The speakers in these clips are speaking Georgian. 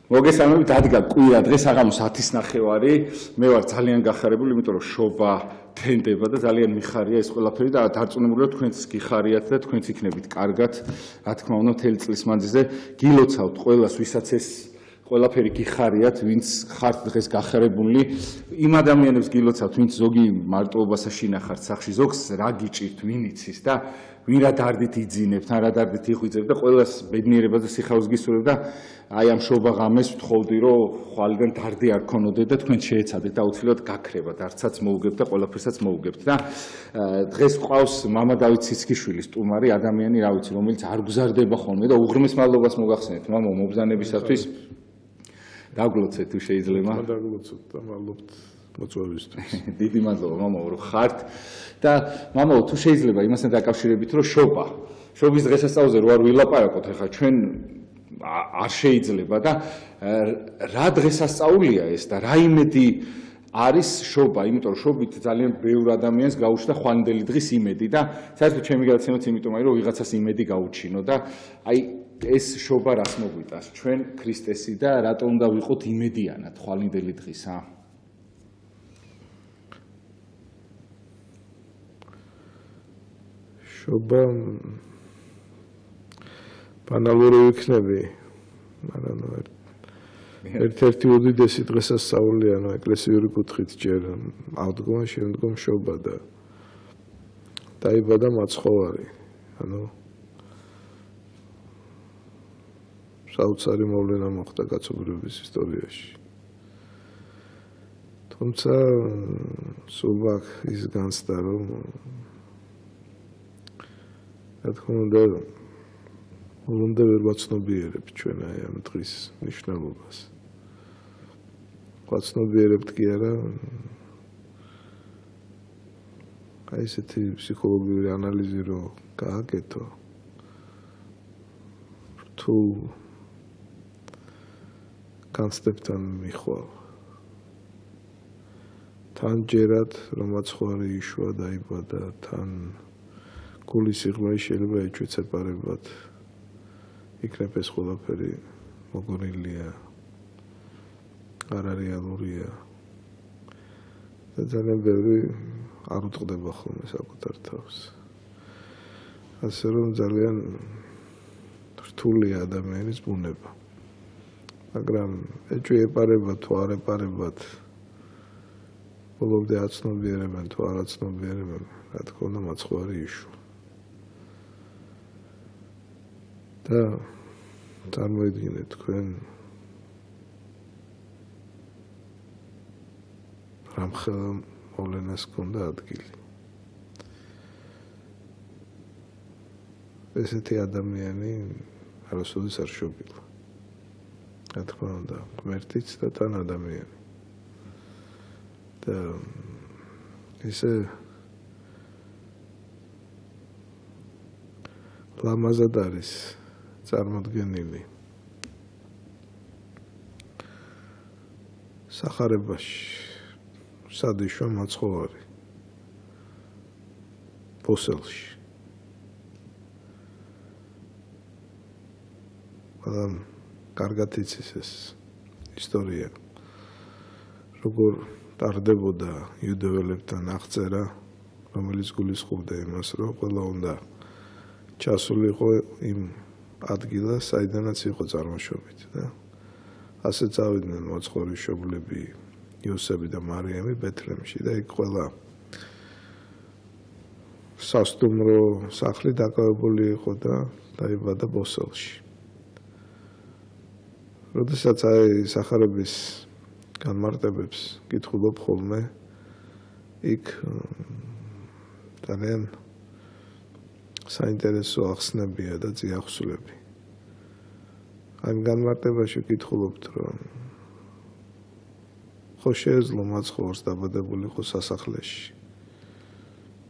მოგესალმებით, დადგა კვირა დღეს აღამოს 10:30 მე ვარ ძალიან გახარებული, იმიტომ რომ შობა თენდება და ძალიან მიხარია ეს ყველაფერი და დარწმუნებულია თქვენც გიხარიათ და თქვენც იქნებით კარგად, რა თქმა უნდა, მთელი წლის მანძილზე გილოცავთ ყველას, ვისაც ეს ყველაფერი გიხარიათ, ვინც ხართ დღეს გახარებული, იმ ადამიანებს გილოცავთ, ვინც ზოგი მარტოობასა შინახართ სახში, ზოგს რა გიჭირთ, ვინ იცის და ვინ რა დარდით იძინებთ, რა დარდით იღვიძებთ და ყველას ბედნიერებას და სიხარულს გისურვებ და აი ამ შობა ღამეს ვთხოვდი, რომ ხვალიდან დარდი არ ქონოდეთ და თქვენ შეეცადეთ და აუცილებლად გაქრებათ, არცაც მოუგებთ და ყველაფერსაც მოუგებთ და დღეს გვყავს მამა დავით ციცქიშვილი სტუმარი ადამიანი, რა ვიცი, რომელიც არ გზარდება ხოლმე და უღრმეს მადლობას მოგახსენეთ მამო მობრძანებისათვის. დაგლოცეთ თუ შეიძლება. დაგლოცოთ და მადლობთ მოწვევისთვის. დიდი მადლობა მამაო რომ ხართ და მამაო თუ შეიძლება იმასთან დაკავშირებით რომ შობის დღესასწაულზე რო არ ვილაპარაკოთ ახლა ჩვენ არ შეიძლება და რა დღესასწაულია ეს და რა იმედი არის შობა, იმიტომ რომ შობით ძალიან ბევრ ადამიანს გაუჩნდა ხვალინდელი დღის იმედი და საერთოდ ჩემი გადაცემაც იმიტომ არის რომ ვიღაცას იმედი გაუჩინო და აი ეს შობა რას მოგვიტანს ჩვენ ქრისტესი და რატომ უნდა ვიყოთ იმედიანად ხვალინდელი დღისა? შობა ბანალური ვიქნები, მაგრამ ერთ-ერთი უდიდესი დღესასწაულია, ეკლესიური კუთხით ჯერ აღდგომა, შემდგომ შობა და დაიბადა მაცხოვარი, საოცარი მოვლენა მოხდა კაცობრიობის ისტორიაში. თუმცა სულ აქ ის განცდა, რომ რა თქმა უნდა ვერ ვაცნობიერებთ ჩვენ აი ამ დღის მნიშვნელობას. ვაცნობიერებთ კი არა, აი ესეთი ფსიქოლოგიური ანალიზი რო გააკეთო, თუ განცდებთან მიხვალ. თან ჯერათ რომ მაცხოვარი იშვა დაიბადა, თან გულის სიღრმე შეიძლება ეჭვით ეპარებათ. იქნებ ეს ყველაფერი მოგონილია, არარეალურია. და ძალიან ბევრი არ უტყდება ხოლმე საკუთარ თავს. ასე რომ ძალიან რთულია ადამიანის ბუნება. მაგრამ ეჭვი ეპარებათ თუ არ ეპარებათ, ბოლომდე აცნობიერებენ თუ არ აცნობიერებენ, რა თქმა უნდა მაცხოვარი იშვა. და წარმოიდგინეთ თქვენ რამხელა მოვლენას ჰქონდა ადგილი. ესეთი ადამიანი არასოდეს არ შობილა. რა თქმა უნდა, ღმერთიც და თან ადამიანი. და ესე ლამაზად არის წარმოდგენილი სახარებაში სადიშვა მაცხოვარი პოსელში. მაგრამ კარგად იცის ეს ისტორია, როგორ ტარდებოდა იუდეველებთან აღწერა, რომელიც გულისხმობდა იმას, რომ ყველა უნდა ჩასულიყო იმ ადგილას, საიდანაც იყო წარმოშობით და ასე წავიდნენ მაცხოვრის შობლები იოსები და მარიამი ბეთლემში და იქ ყველა სასტუმრო სახლი დაკავებული იყო და დაიბადა ბოსელში. როდესაც აი სახარების განმარტებებს კითხულობ ხოლმე, იქ ძალიან საინტერესო ახსნებია და წიაღსვლები. ამ განმარტებაში ვკითხულობთ, რომ ხო შეეძლო მაცხოვარს დაბადებულიყო სასახლეში,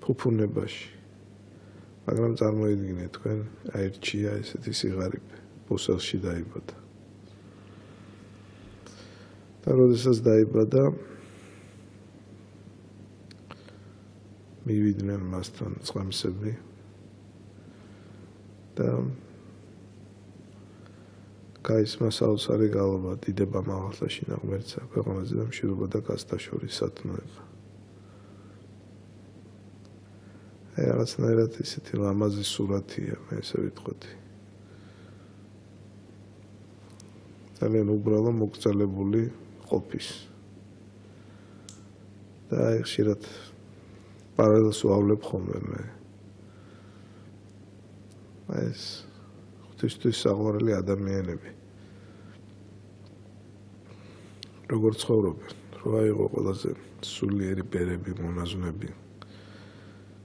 ფუფუნებაში, მაგრამ წარმოიდგინეთ თქვენ, აირჩია ესეთი სიღარიბე, ბოსელში დაიბადა. და როდესაც დაიბადა, მივიდნენ მასთან წყამსები და გაისმა საოცარი გალობა დიდება მაღალსაში ნაღმერთსა ქვეყანაზე და მშვიდობა და კაცთა შორის სათნოება. რაღაცნაირად ისეთი ლამაზი სურათია, მე ესე ვიტყოდი. ძალიან უბრალო მოგრძალებული ყოფის. და ხშირად პარალელს ვავლებ ხოლმე მე. ეს ღვთისთვის საყვარელი ადამიანები. როგორ ცხოვრობენ, რო აიღო ყველაზე სულიერი ბერები, მონაზვნები.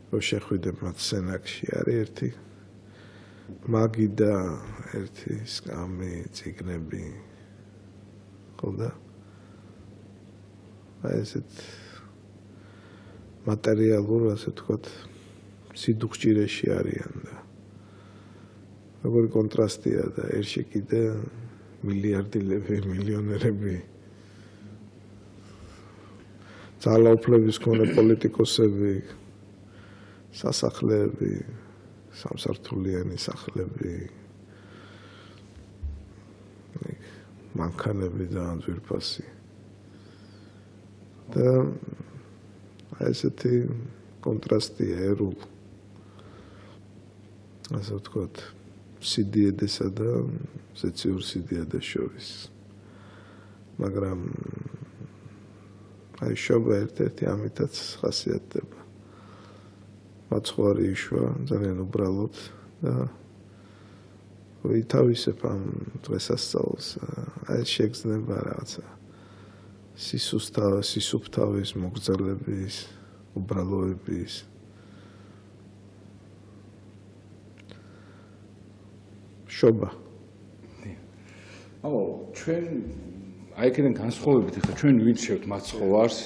რო შეხვიდებ მათ სენაკში, არის ერთი მაგი და ერთი სკამი, ციგნები. ხოდა ესეთ მატერიალურ, ასე ვთქვათ, სიდუხჭირეში არიან და როგორი კონტრასტია და ერთში კიდე მილიარდილები, მილიონერები ძალაუფლების მქონე პოლიტიკოსები, სასახლეები, სამსართულიანი სახლები, მანქანები და ძვირფასი. და ესეთი კონტრასტია ერულ, ასე ვთქვათ, სიდიედესა და ზეციურ სიდიადეს შორის. მაგრამ აი შობა ერთ-ერთი ამითაც ხასიათდება. მაცხვარი იშვა ძალიან უბრალოდ და ვითავისებ ამ დღესასწაულს, აი შეგრძნება რაღაცა სისუფთავის, მოგრძალების, უბრალოების. შობა. ჩვენ აი იქიდან განსხვავებით ახლა ჩვენ ვირჩევთ მაცხოვარს,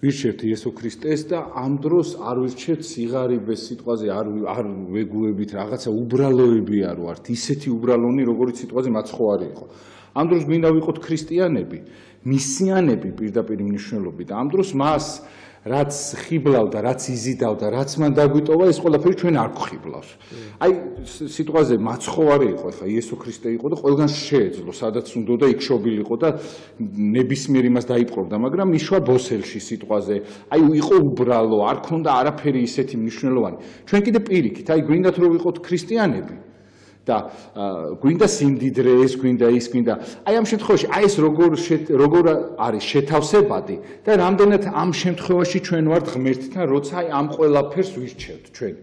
ვირჩევთ იესო ქრისტეს და ამ დროს არ ვირჩევთ სიღარიბეს სიტყვაზე არ ვეგუებით რაღაცა უბრალოები არ ვართ, ისეთი უბრალონი როგორიც სიტყვაზე მაცხოვარი იყო. ამ დროს მინდა ვიყოთ ქრისტიანები, მისიანები პირდაპირ მნიშვნელობით და ამ დროს მას რაც ხიბლავდა, რაც იზიდავდა, რაც მან დაგვიტოვა, ეს ყველაფერი ჩვენ არ გვხიბლავს. აი სიტყვაზე მაცხოვარი იყო, ხა იესო ქრისტე იყო და ყველგან შეეძლო, სადაც უნდა იქ შობილიყო და ნებისმიერ იმას დაიპყრობდა, მაგრამ იშვა ბოსელში სიტყვაზე. აი იყო უბრალო, არ ქონდა არაფერი ისეთი მნიშვნელოვანი. ჩვენ კიდე პირიქით, აი გვინდათ რომ ვიყოთ ქრისტიანები და გვინდა სიმდიდრე, ეს გვინდა, ის გვინდა. აი ამ შემთხვევაში აი ეს როგორ არის შეთავსებადი და რამდენად ამ შემთხვევაში ჩვენ ვართ ღმერთთან, როცა აი ამ ყველაფერს ვირჩევთ ჩვენ.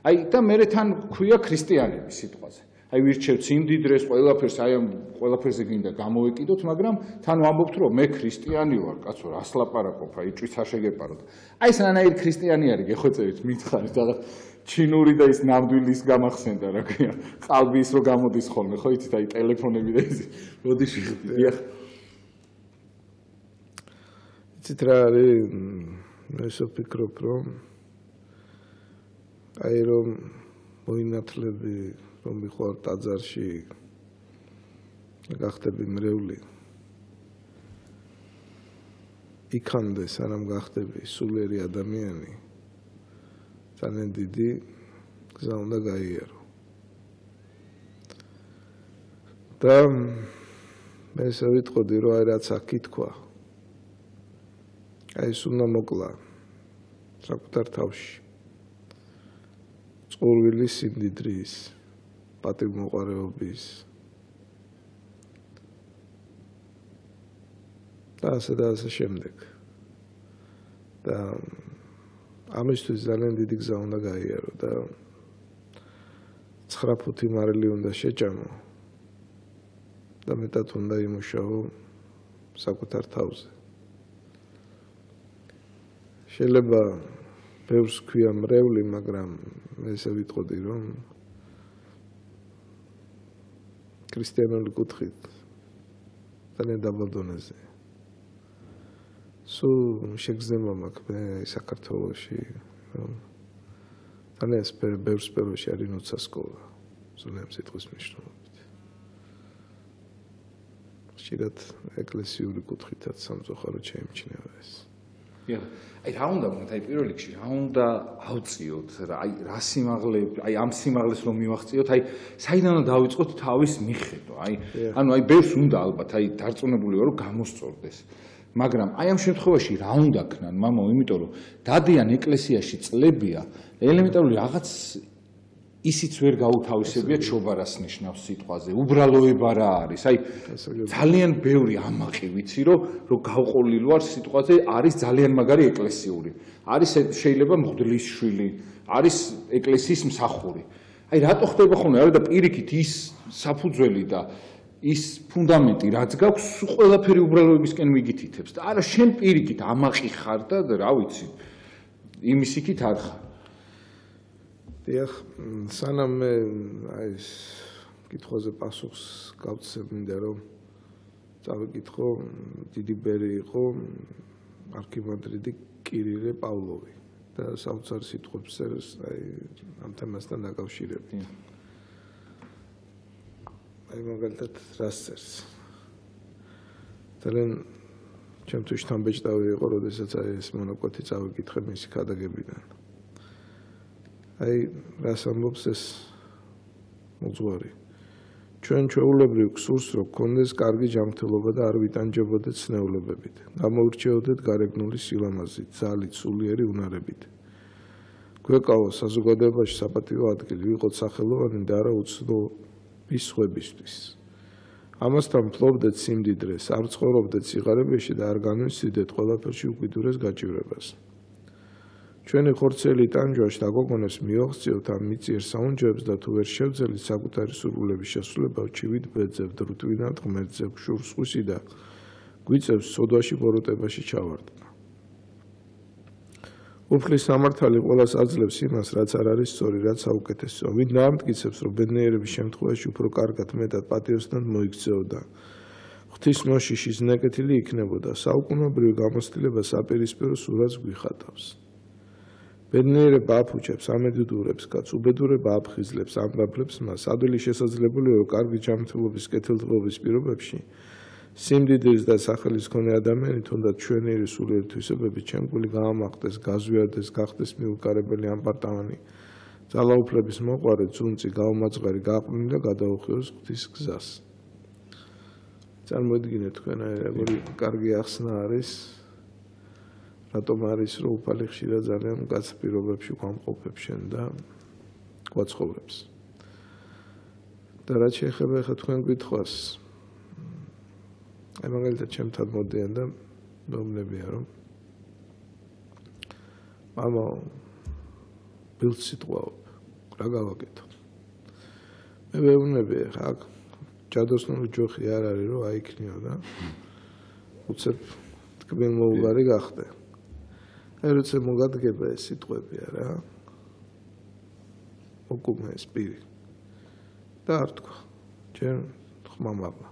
აი და მე თან ქვია ქრისტიანები სიტყვაზე. აი ვირჩევთ სიმდიდრეს, ყველაფერს, აი ამ ყველაფერზე გვინდა გამოვეკიდოთ, მაგრამ თან ვამბობთ რომ მე ქრისტიანი ვარ, კაცო, რას ლაპარაკობ, აი ჭვიც არ შეგეპაროთ. აი ეს რანაირი ქრისტიანი არის, გეხვეწებით, მითხარით რაღაც ჩინური და ის ნამდვილის გამახსენდა რა ქვია, ყალბი ის რო გამოდის ხოლმე, ხო იცით, აი ტელეფონები და ის როდის იხდიახ. იცით რა არის, მე ვფიქრობ რომ აი რომ მოინათლები, რომ მიყარ ტაძარში გახდები მრევლი. იქამდე სანამ გახდები სულიერი ადამიანი, ძალიან დიდი გზა უნდა გაიარო. და მე ესე ვიტყოდი, რომ აი რაც აქ ითქვა, აი ეს უნდა მოკლა საკუთარ თავში. წყურვილი სიმდიდრის, პატივმოყვარეობის და ასე შემდეგ. და ამისთვის ძალიან დიდი გზა უნდა გაიარო და 9 ფუთი მარილი უნდა შეჭამო და მეტად უნდა იმუშაო საკუთარ თავზე. შეიძლება ბევრს ქვია მრევლი, მაგრამ მე ესე ვიტყოდი, რომ ქრისტიანული კუთხით ძალიან დაბალ დონეზე. სულ შეგრძნება მაქვს მე საქართველოში, რომ ძალიან ბევრ სფეროში არის ნუცა სკოლა, ზუსტად სიტყვის მნიშვნელობით. ხშირად ეკლესიური კუთხითაც სამწუხაროდ შეიმჩნევა ეს. აი რა უნდა ვქნათ, აი პირველ რიგში რა უნდა ავწიოთ, აი რა სიმაღლეები, აი ამ სიმაღლეს რომ მივახციოთ, აი საიდან უნდა დავიწყოთ თავის მიხედვა, ანუ აი ბევრს უნდა ალბათ, აი დარწმუნებული ვარ რომ გამოსწორდეს. მაგრამ აი ამ შემთხვევაში რა უნდა ქნან, მამო, იმიტომ რომ დადიან ეკლესიაში წლებია, ელემენტარული რაღაც ისიც ვერ გაუთავისებიათ შობარას ნიშნავს სიტყვაზე. უბრალოება რა არის? აი ძალიან ბევრი ამაყი ვიცი, რომ გავყოლილ ვარ სიტყვაზე, არის ძალიან მაგარი ეკლესიური. არის შეიძლება მღვდლის შვილი, არის ეკლესიის მსახური. აი რატო ხდება ხოლმე? არა და პირიქით ის საფუძველი და ის ფუნდამენტი რაც გაქვს, ყველაფერი უბრალოებისკენ მიგითითებს და არა შენ პირიქით ამაყი ხარ და რა ვიცი, იმის იქით არ ხარ. დიახ, სანამ მე აი ეს კითხვაზე პასუხს გავცემ, მინდა რომ წავიკითხო, დიდი ბერი იყო არქიმანდრიტი კირილე პავლოვი და საოცარ სიტყვებს წერს აი ამ თემასთან დაკავშირებით. აი მაგალითად რას წერს? ძალიან ჩემთვის შთამბეჭდავი იყო, როდესაც აი ეს მონოკვეთი წავიკითხე მისი ქადაგებიდან. აი რას ამბობს ეს მოძღვარი? ჩვენ ჩვეულებრივ გსურს, რომ გქონდეს კარგი ჯანმრთელობა და არ ვიტანჯებოდეთ ცნეულებებით. გამოირჩეოდეთ გარეგნული სილამაზით, ძალით, სულიერი უნარებით. გვეკავოს საზოგადოებაში საპატიო ადგილი, ვიყოთ სახელოვანი და არა უცნობი სხვებისთვის. ამასთან ფლობდეთ სიმდიდრეს, არ ცხოვრობდეთ სიღარიბეში და არ განვისდით ყველაფერში უკიდურეს გაჭირვებას. ჩვენი ხორცელი ტანჯვაში და გოგონებს მიაღწიოთ ამ მიწიერ საუნჯოებს და თუ ვერ შევძელით საკუთარი სურვილების შესრულება, ვჩივით ბეძებთ, რუტვინად ღმერთზე გშურს ხუსი და გვიწევს სოდვაში ბოროტებაში ჩავარდნა. უფლის სამართალი ყველას აძლევს იმას, რაც არ არის სწორი, რაც საუკეთესოა. ვინ დაამტკიცებს, რომ ბედნიერების შემთხვევაში უფრო კარგად მეტად პატიოსნად მოიქცეოდა. ღვთის მოშიშის ნეკეთილი იქნებოდა, საუკუნეობრივი გამოცდილება საპირისპირო სურათს გვიხატავს. ბედნიერება აფუჭებს, ამედუდურებს კაც, უბედურება აფხიზლებს, ამბაბლებს მას. ადვილი შესაძლებელია, რომ კარგი ჯანმრთელობის კეთილდღეობის პირობებში სიმდიდრის და სახელის მქონე ადამიანი თუნდაც ჩვენიერი სულიერი თვისებებით ჩემგული გაამაყდეს, გაზვიარდეს, გახდეს მიუგარებელი ამპარტავანი, ძალაუფლების მოყვარე, ძუნწი, გაუმაწყარი, გაყრუნი და გადაუხიოს ღვთის გზას. წარმოიდგინეთ თქვენ როგორი კარგი ახსნა არის. რატომ არის რომ უფალი ხშირად ძალიან მკაცრ პირობებში გვამყოფებს შენ და გვაცხოვრებს. და რაც შეეხება ახლა თქვენ კითხვას, აი მაგალითად ჩემთან მოდიან და მეუბნებიან რომ მამა ბილდ სიტყვაობ, რა გავაკეთო? მე მეუბნები ახლა ჯადოსნური ჯოხი არ არის რომ აიქნიო და უცებ თქმენ მოუღარი გახდე. აი როცა მოგადგება ეს სიტყვები არა უკუღმა ეს პირი და არ თქვა ჯერ ხმამაღლა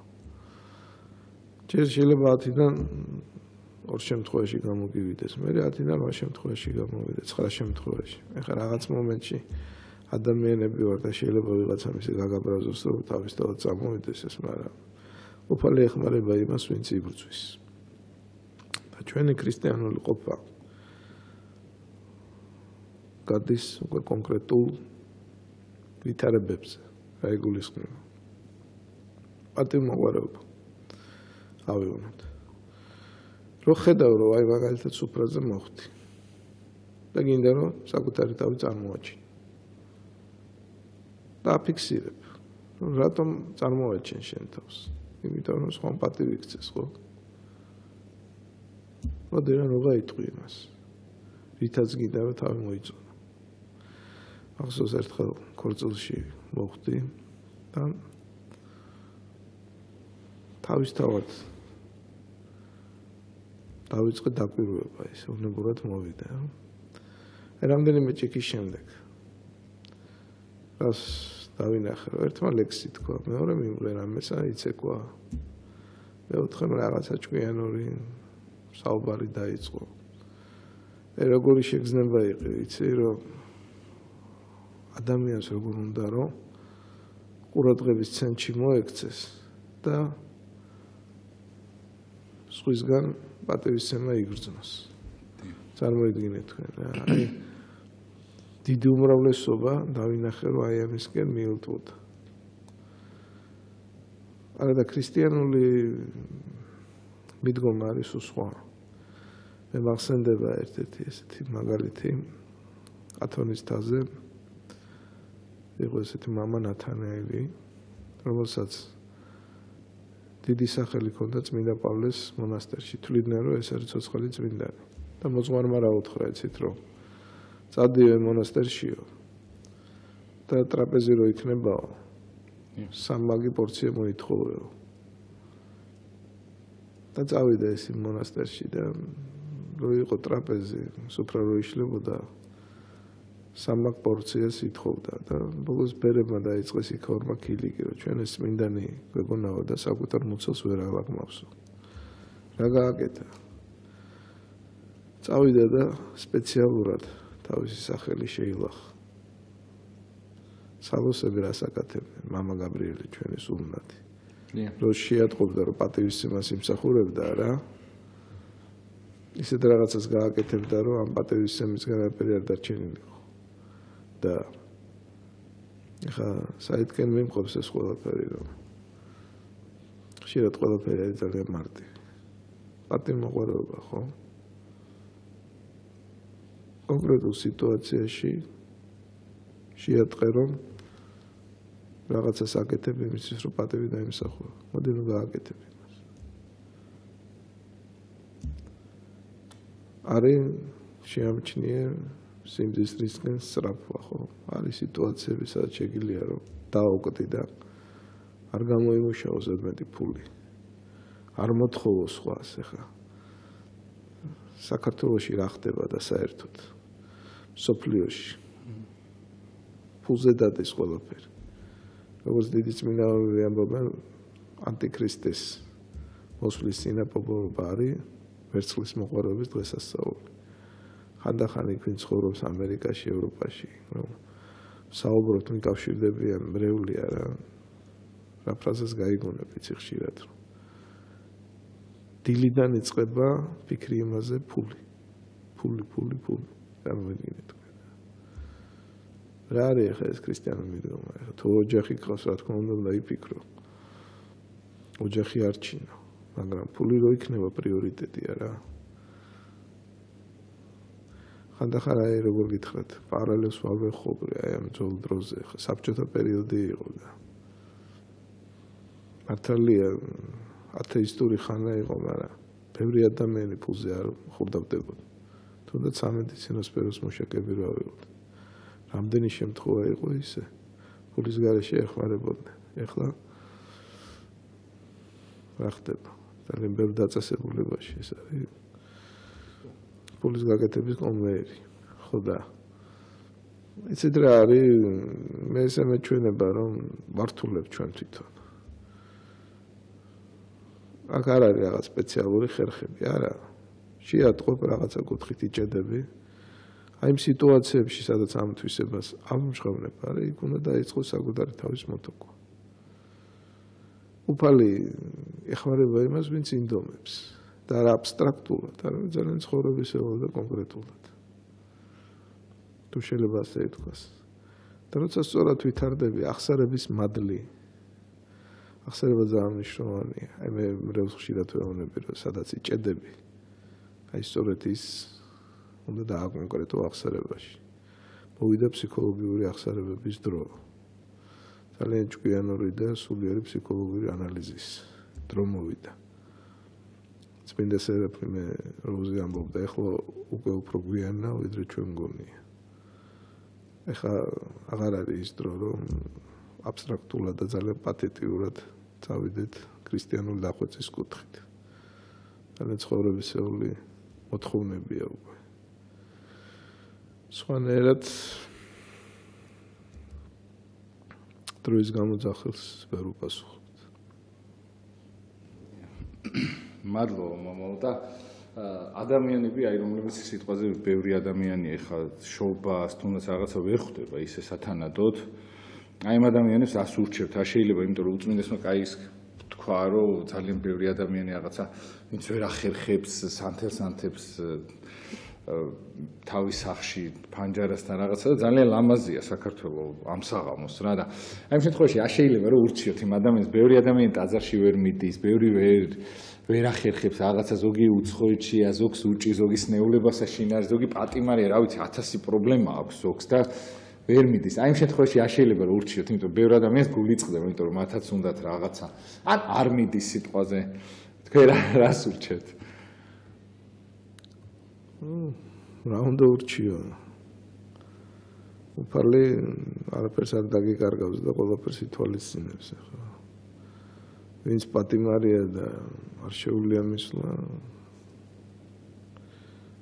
ჯერ შეიძლება 10-დან 2 შემთხვევაში გამოგივიდეს მე 10-დან 8 შემთხვევაში გამოვიდეს 9 შემთხვევაში ეხლა რაღაც მომენტში ადამიანები ვარ და შეიძლება ვიღაცა მისი გაგაბრაზოს რომ თავისთავად წამოვიდეს ეს მაგრამ უფალი ეხმარება იმას ვინც იბრძვის და ჩვენი ქრისტიანული ყოფა გადის უკვე კონკრეტულ ვითარებებზე, რა იგულისხმება. პატივმოყვარეობა. ავიღოთ. რო ხედავ, რომ აი მაგალითად სუფრაზე მოხვდი. და გინდა რომ საკუთარი თავი წარმოაჩინო. და აფიქსირებ. რატომ წარმოაჩენ შენ თავს? იმიტომ რომ სხვა პატივი გწეს, ხო? მოდი რა გაიტყვი იმას. რითაც გინდა რომ თავი მოიწონო. ახსოვს ერთხელ ქორწილში მოხვდი და თავისთავად დავიწყე დაკვირვება ისე უნებურად მოვიდა. რამდენიმე ჭიქის შემდეგ რას დავინახე, ერთმა ლექსი თქვა, მეორე მიუღლე რამესა იცეკვა. მეოთხემ რაღაცა ჭკვიანური საუბარი დაიწყო. როგორი შეგრძნება იყო, იცი რომ ადამიანს როგორ უნდა რომ ყურადღების ცენტრში მოექცეს და სხვისგან პატივისცემა იგრძნოს. წარმოიდგინეთ თქვენ რა. აი დიდი უმრავლესობა დავინახე რომ აი ამისკენ მიელტვოდა. არა და ქრისტიანული მიდგომა არის სხვა. მე მახსენდება ერთ-ერთი ესეთი მაგალითი ათონის თაზე იყო ესეთი მამა ნათანაელი, რომელსაც დიდი სახელი ჰქონდა წმინდა პავლეს მონასტერში. თვლიდნენ რომ ეს არის ცოცხალი წმინდანი. და მოძღვარმა რა უთხრა იცით რომ წადიო მონასტერშიო და ტრაპეზი რო იქნებაო სამმაგი პორცია მოითხოვეო. და წავიდა ეს მონასტერში და რო იყო ტრაპეზი, სუფრა რო იშლებოდა სამმაგ პორციას ითხოვდა და ბოლოს ბერებმა დაიწყეს იქ ორმა ქილიკი რომ ჩვენ ეს წმინდანი გვეგონაო და საკუთარ მუცელს ვერ აღლაგმავსო. რა გააკეთა? წავიდა და სპეციალურად თავისი სახელი შეილახა. სალოსები რას აკეთებდნენ? მამა გაბრიელი ჩვენი სულნათი. რო შეატყობდა რომ პატივისცემას იმსახურებდა რა. ისეთ რაღაცას გააკეთებდა რომ ამ პატივისცემისგან არაფერი არ დარჩენილიყო. და ეხა საერთოდ მიმყოფს ეს ყველაფერი რომ ხშირად ყველაფერი არის ძალიან მარტივი. პატივმოყვარეობა ხო? კონკრეტულ სიტუაციაში შეატყე რომ რაღაცას აკეთებ იმისთვის რომ პატივი დაიმსახურა. მოდი რომ გააკეთებ იმას. არის შეამჩნიე სიმძის რისკენ სწრაფვა ხო? არის სიტუაციები სადაც შეგიძლია რომ დააუკვდი და არ გამოიმუშაო ზედმეტი ფული. არ მოთხოვო სხვას ეხა. საქართველოში რა ხდება და საერთოდ სოფლიოში ფულზე დადეს ყველაფერი. როგორც დიდი წმინდანები ამბობენ ანტიქრისტეს მოსვლის წინაპრობა არის ვერცხლის მოყვარეობის დღესასწაული. ხანდახან იქ ვინ ცხოვრობს ამერიკაში, ევროპაში, რომ საუბრობთ მიკავშირდებიან მრევლია რა. რა ფრაზას გაიგონებ იცი ხშირად რომ დილიდან იწყება ფიქრი იმაზე ფული. წარმოიდგინეთ თქვენ. რა არის ახლა ეს ქრისტიანული მიდგომა? თუ ოჯახი გყავს რა თქმა უნდა იფიქრო. ოჯახი არ ჩინო, მაგრამ ფული რო იქნება პრიორიტეტია რა. ხანდახან აი როგორ გითხრათ, პარალელს ვავეხობრი აი ამ ძველ დროზე, ხა საბჭოთა პერიოდი იყო და მართალია ათეისტური ხანა იყო, მაგრამ ბევრი ადამიანი ფულზე არ ხურდავდებოდა. თუნდაც სამედიცინო სფეროს მუშაკები რა ვიყოთ. რამდენი შემთხვევა იყო ისე, ფულის გარეშე ეხმარებოდნენ. ეხლა რა ხდება? ძალიან ბევრ დაწესებულებაში ეს არის. ფულის გაკეთების კონვეიერი. ხო და იცით რა არის, მე ესე მეჩვენება რომ ვართულებ ჩვენ თვითონ. აქ არ არის რაღაც სპეციალური ხერხები, არა. შეატყობ რაღაცა კუთხით იჭედები. აი იმ სიტუაციებში, სადაც ამ თვისებას ამჟღავნებ, არის, იქ უნდა დაიწყოს საკუთარი თავის მოტოქვა. უფალი ეხმარება იმას, ვინც ინდომებს და არა აბსტრაქტულად, არამედ ძალიან ცხოვრებისეულად და კონკრეტულად. თუ შეიძლება ასე ითქვას. და როცა სწორად ვითარდები, ახსარების მადლი ახსარება ძალიან მნიშვნელოვანია. აი მე მრევლს ხშირად ვეუბნები, რომ სადაც იჭედები, აი სწორედ ის უნდა დააკონკრეტო ახსარებაში. მოვიდა ფსიქოლოგიური ახსარებების დრო. ძალიან ჭკვიანური და სულიერი ფსიქოლოგიური ანალიზის დრო მოვიდა. წმინდა სერაფიმე როზი ამბობდა, ეხლა უკვე უფრო გვიანა, ვიდრე ჩვენ მგონია. ეხლა აღარ არის ის დრო, რომ აბსტრაქტულად და ძალიან პათეტიურად წავიდეთ ქრისტიანული დახვეწის კუთხით. ძალიან ცხოვრებისეული მოთხოვნებია უკვე. სხვანაირად დროის გამოძახილს ვერ უპასუხობთ. მადლობა მომავალ და ადამიანები, აი რომლებიც სიტყვაზე ბევრი ადამიანია ეხლა შობას თუნდაც რაღაცა ვერ ხვდება ისე სათანადოდ. აი ამ ადამიანებს ას ურჩევთ, არ შეიძლება, იმიტომ რომ უწმინდესმა კაის თქვა, რომ ძალიან ბევრი ადამიანი რაღაცა ვინც ვერ ახერხებს, სანთელს თავის სახში ფანჯარასთან რაღაცა და ძალიან ლამაზია საქართველოს ამ საღამოს რა და აი ამ შემთხვევაში არ შეიძლება რომ ურჩიოთ იმ ადამიანს, ბევრი ადამიანი ტაძარში ვერ მიდის, ბევრი ვერ ახერხებს რაღაცა, ზოგი უცხოეთშია, ზოგს უჭი, ზოგი სნეულებასა შინაარს, ზოგი პატიმარია, რა ვიცი, 1000 პრობლემა აქვს ზოგს და ვერ მიდის. აი ამ შემთხვევაში არ შეიძლება რომ ურჩიოთ, იმიტომ ბევრ ადამიანს გული წყდება, იმიტომ რომ მათაც უნდათ რაღაცა. ან არ მიდის სიტყვაზე. თქვენ რას ურჩევთ? რა უნდა ურჩიო? უფალი არაფერს არ დაგიკარგავს და ყველაფერს ითვალისწინებს ახლა. ვინც პატიმარია და არ შეუძლია მისვლა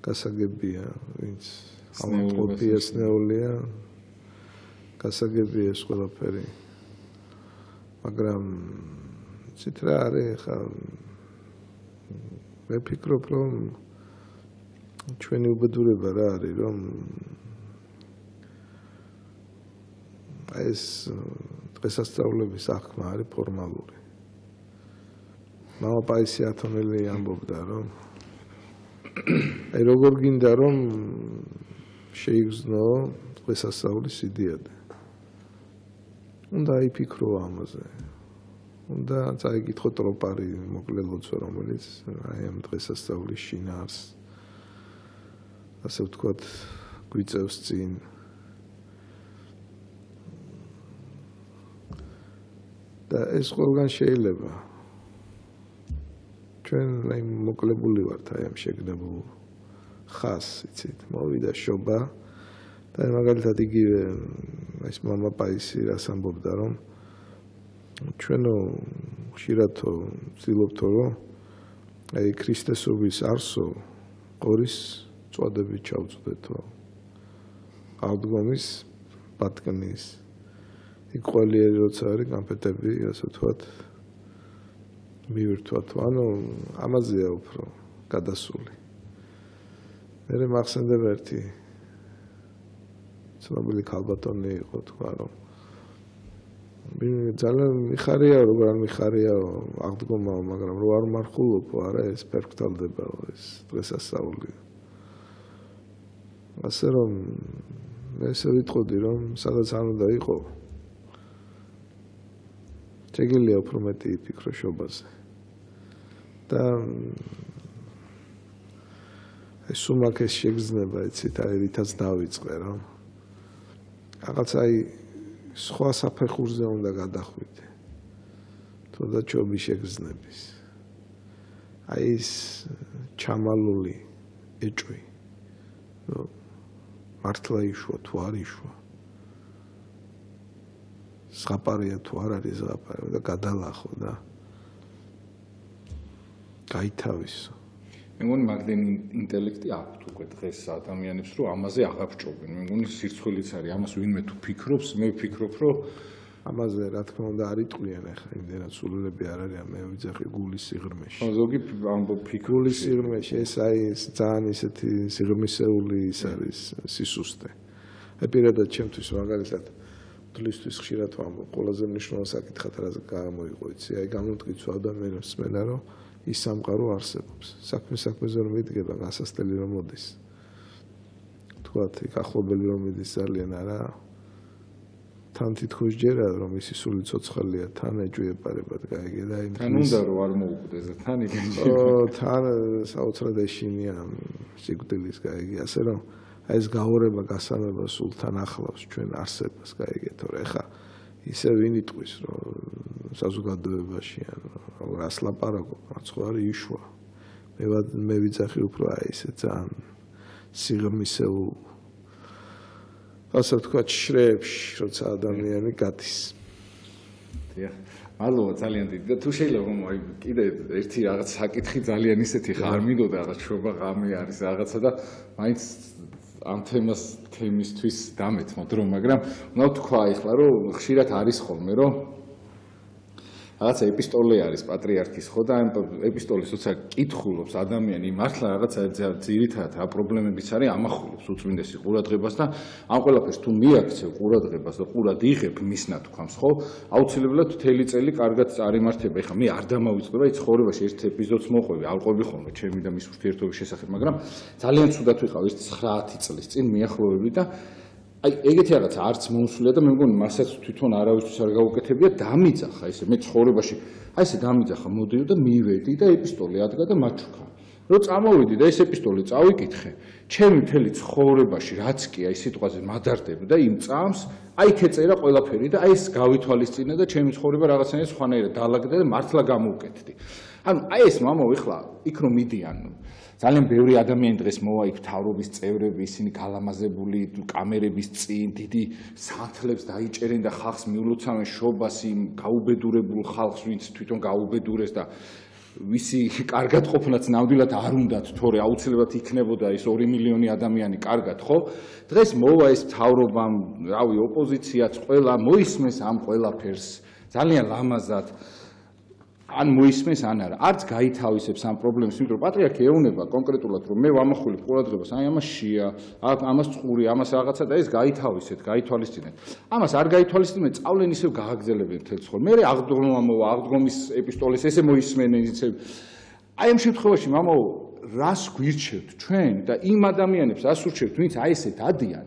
გასაგებია, ვინც ავადმყოფია, სნეულია, გასაგებია ეს ყველაფერი. მაგრამ ცით რა არის ხა მე ვფიქრობ რომ ჩვენი უბედურება რა არის რომ ეს დღესასწაულების აღქმა არის ფორმალური. მამა პაისი ათონელი ამბობდა რომ აი როგორ გინდა რომ შეიგრძნო დღესასწაულის იდეა. უნდა იფიქრო ამაზე. უნდა წაიკითხო ტროპარი მოკლე ლოცვა რომელიც აი ამ დღესასწაულის შინაარს ასე ვთქვათ გვიწევს წინ. და ეს ყველგან შეიძლება. ჩვენ აი მოკლებული ვართ აი ამ შეგნებულ ხას, იცით, მოვიდა შობა და მაგალითად იგივე ეს მამა პაისი რას ამბობდა რომ ჩვენო ხშირადო ვცდილობთო რომ აი ქრისტესობის არსო ყორის წოდებით ჩავწვდეთო. აღდგომის პატკნის იქ ყველიერი როცა არის კამფეტები, ასე ვთქვათ, მივირთვათ. ანუ ამაზეა უფრო გადასული. მე მახსენდება ერთი ცნობილი ქალბატონი იყო, თქვა რომ ძალიან მიხარია, როგორ არ მიხარია აღდგომაო, მაგრამ რო არ მარხულობო, არა ეს ფერფრთალდება ეს დღესასწაული. ასე რომ მე ესე ვიტყოდი რომ სადაც არ უნდა იყო შეგიძლია უფრო მეტი იფიქრო შობაზე და ეს უმაკეს შეგრძნება იცით აი რითაც დავიწყე რომ რაღაც აი სხვა საფეხურზე უნდა გადახვიდე თორდა ჩობი შეგრძნების აი ეს ჩამალული ეჭვი რომ მართლა იშვა თუ არ იშვა ზღაპარია თუ არ არის ზღაპარი და გადალახო და გაითავისო მე მგონი მაგდენი ინტელექტი აქვს უკვე დღეს ადამიანებს რომ ამაზე აღაბჭობენ მე მგონი სირცხვილიც არის ამას ვინმე თუ ფიქრობს მე ვფიქრობ რომ ამაზე რა თქმა უნდა არ იტყვიან ახლა იმდენად სულელები არ არიან მე ვიძახი გულის სიღრმეში ზოგი ამბობ ფიქრული სიღრმეში ეს აი ძალიან ისეთი სიღრმისეული ის არის სისუსტე აი პირადად ჩემთვის მაგალითად თლისთვის ხშირად ვამბობ ყველაზე მნიშვნელოვანი საკითხად რაზე გამოიყო იცი აი გამომტკიცო ადამიანებს სმენა რომ ის სამყარო არსებობს საქმეზე რომ მიდგება გასასწრელი რომ მოდის თქვათ იქ ახლობელი რომ მიდის ძალიან არა თან თითქოს ჯერა რომ ისი სული ცოცხალია თან ეჭვიებარებად გაიგე და იმ თან უნდა რომ არ მოუკვდეს და თან იგენში თან საოცრად ეშინია სიკვდილის გაიგე ასე რომ აი ეს გაორება გასამება სულთან ახლავს ჩვენ არსებას გაიგე თორე ხა ისე ვინ იტყვის რომ საზოგადოებაში ან რას ლაპარაკობ რაც ხო არის იშვა მე ვიძახი უფრო აი ესე ძალიან სიღრმისეულ ასე ვთქვათ შრეებში როცა ადამიანი გადის დიახ მადლობა ძალიან დიდი და თუ შეიძლება აი კიდე ერთი რაღაც საკითხი ძალიან ისეთი ხარ მინდოდა რაღაც შობა ღამე არის რაღაცა და მაინც ამ თემისთვის დამეთმო დრო მაგრამ უნდა თქვა ეხლა რომ ხშირად არის ხოლმე რომ რაღაცა ეპისტოლე არის პატრიარქის ხო და ამ ეპისტოლეს როცა კითხულობს ადამიანი მართლა რაღაცა ძირითადად რა პრობლემებიც არის ამახვილებს უწმინდესი ყურადღებას და ამ ყველაფერს თუ მიაქცევ ყურადღებას და ყურად იღებ მისნა თქვამს ხო აუცილებლად მთელი წელი კარგად წარიმართება ეხლა მე არ დამავიწყდება ის ცხოვრებაში ერთ ეპიზოდს მოყვები ალყობი ხოლმე ჩემი და მის ურთიერთობის შესახებ მაგრამ ძალიან ცუდად ვიყავ ეს 9 წლის წინ მიახლოვები და აი ეგეთი რაღაც არც მომსულია და მე მგონი მასაც თვითონ არავისთვის არ გაუკეთებია დამიძახა ესე მე ცხოვრებაში აი ესე დამიძახა მოდიო და მივედი და ეპისტოლე ადგა და მაჩუქა რო წამოვიდი და ეს ეპისტოლე წავიკითხე ჩემი მთელი ცხოვრებაში რაც კი აი სიტყვაზე მადარდება და იმ წამს აი ქეწერა ყველაფერი და აი ეს გავითვალისწინე და ჩემი ცხოვრება რაღაცნაირად სხვანაირად დაალაგდა და მართლა გამოვკეთდი ანუ აი ეს მამო ეხლა იქ რომ მიდიან ძალიან ბევრი ადამიანი დღეს მოვა იქ მთავრობის წევრები, ისინი გალამაზებული კამერების წინ, დიდი სანთლებს დაიჭერენ და ხალხს მიულოცავენ შობას იმ გაუბედურებულ ხალხს, ვინც თვითონ გაუბედურეს და ვისი კარგად ყოფნაც ნამდვილად არ უნდათ, თორე აუცილებლად იქნებოდა ეს 2 მილიონი ადამიანი კარგად, ხო? დღეს მოვა ეს მთავრობამ, რავი, ოპოზიციაც, ყველა მოისმენს ამ ყველაფერს, ძალიან ლამაზად ან მოისმენს ან არა არც გაითავისებს ამ პრობლემას იმიტომ რომ პატრიარქი ეუბნება კონკრეტულად რომ მე ვამახვილებ ყურადღებას აი ამას შია ამას წყური ამას რაღაცა და ეს გაითავისეთ გაითვალისწინეთ ამას არ გაითვალისწინეთ წავლენ ისევ გააგრძელებენ თელ ცხოვრ მე აღდგომა მოვა აღდგომის ეპისტოლეს ესე მოისმენენ ისე აი ამ შემთხვევაში მამო რას გვირჩევთ ჩვენ და იმ ადამიანებს რას ურჩევთ ვინც აი ესეთ ადიან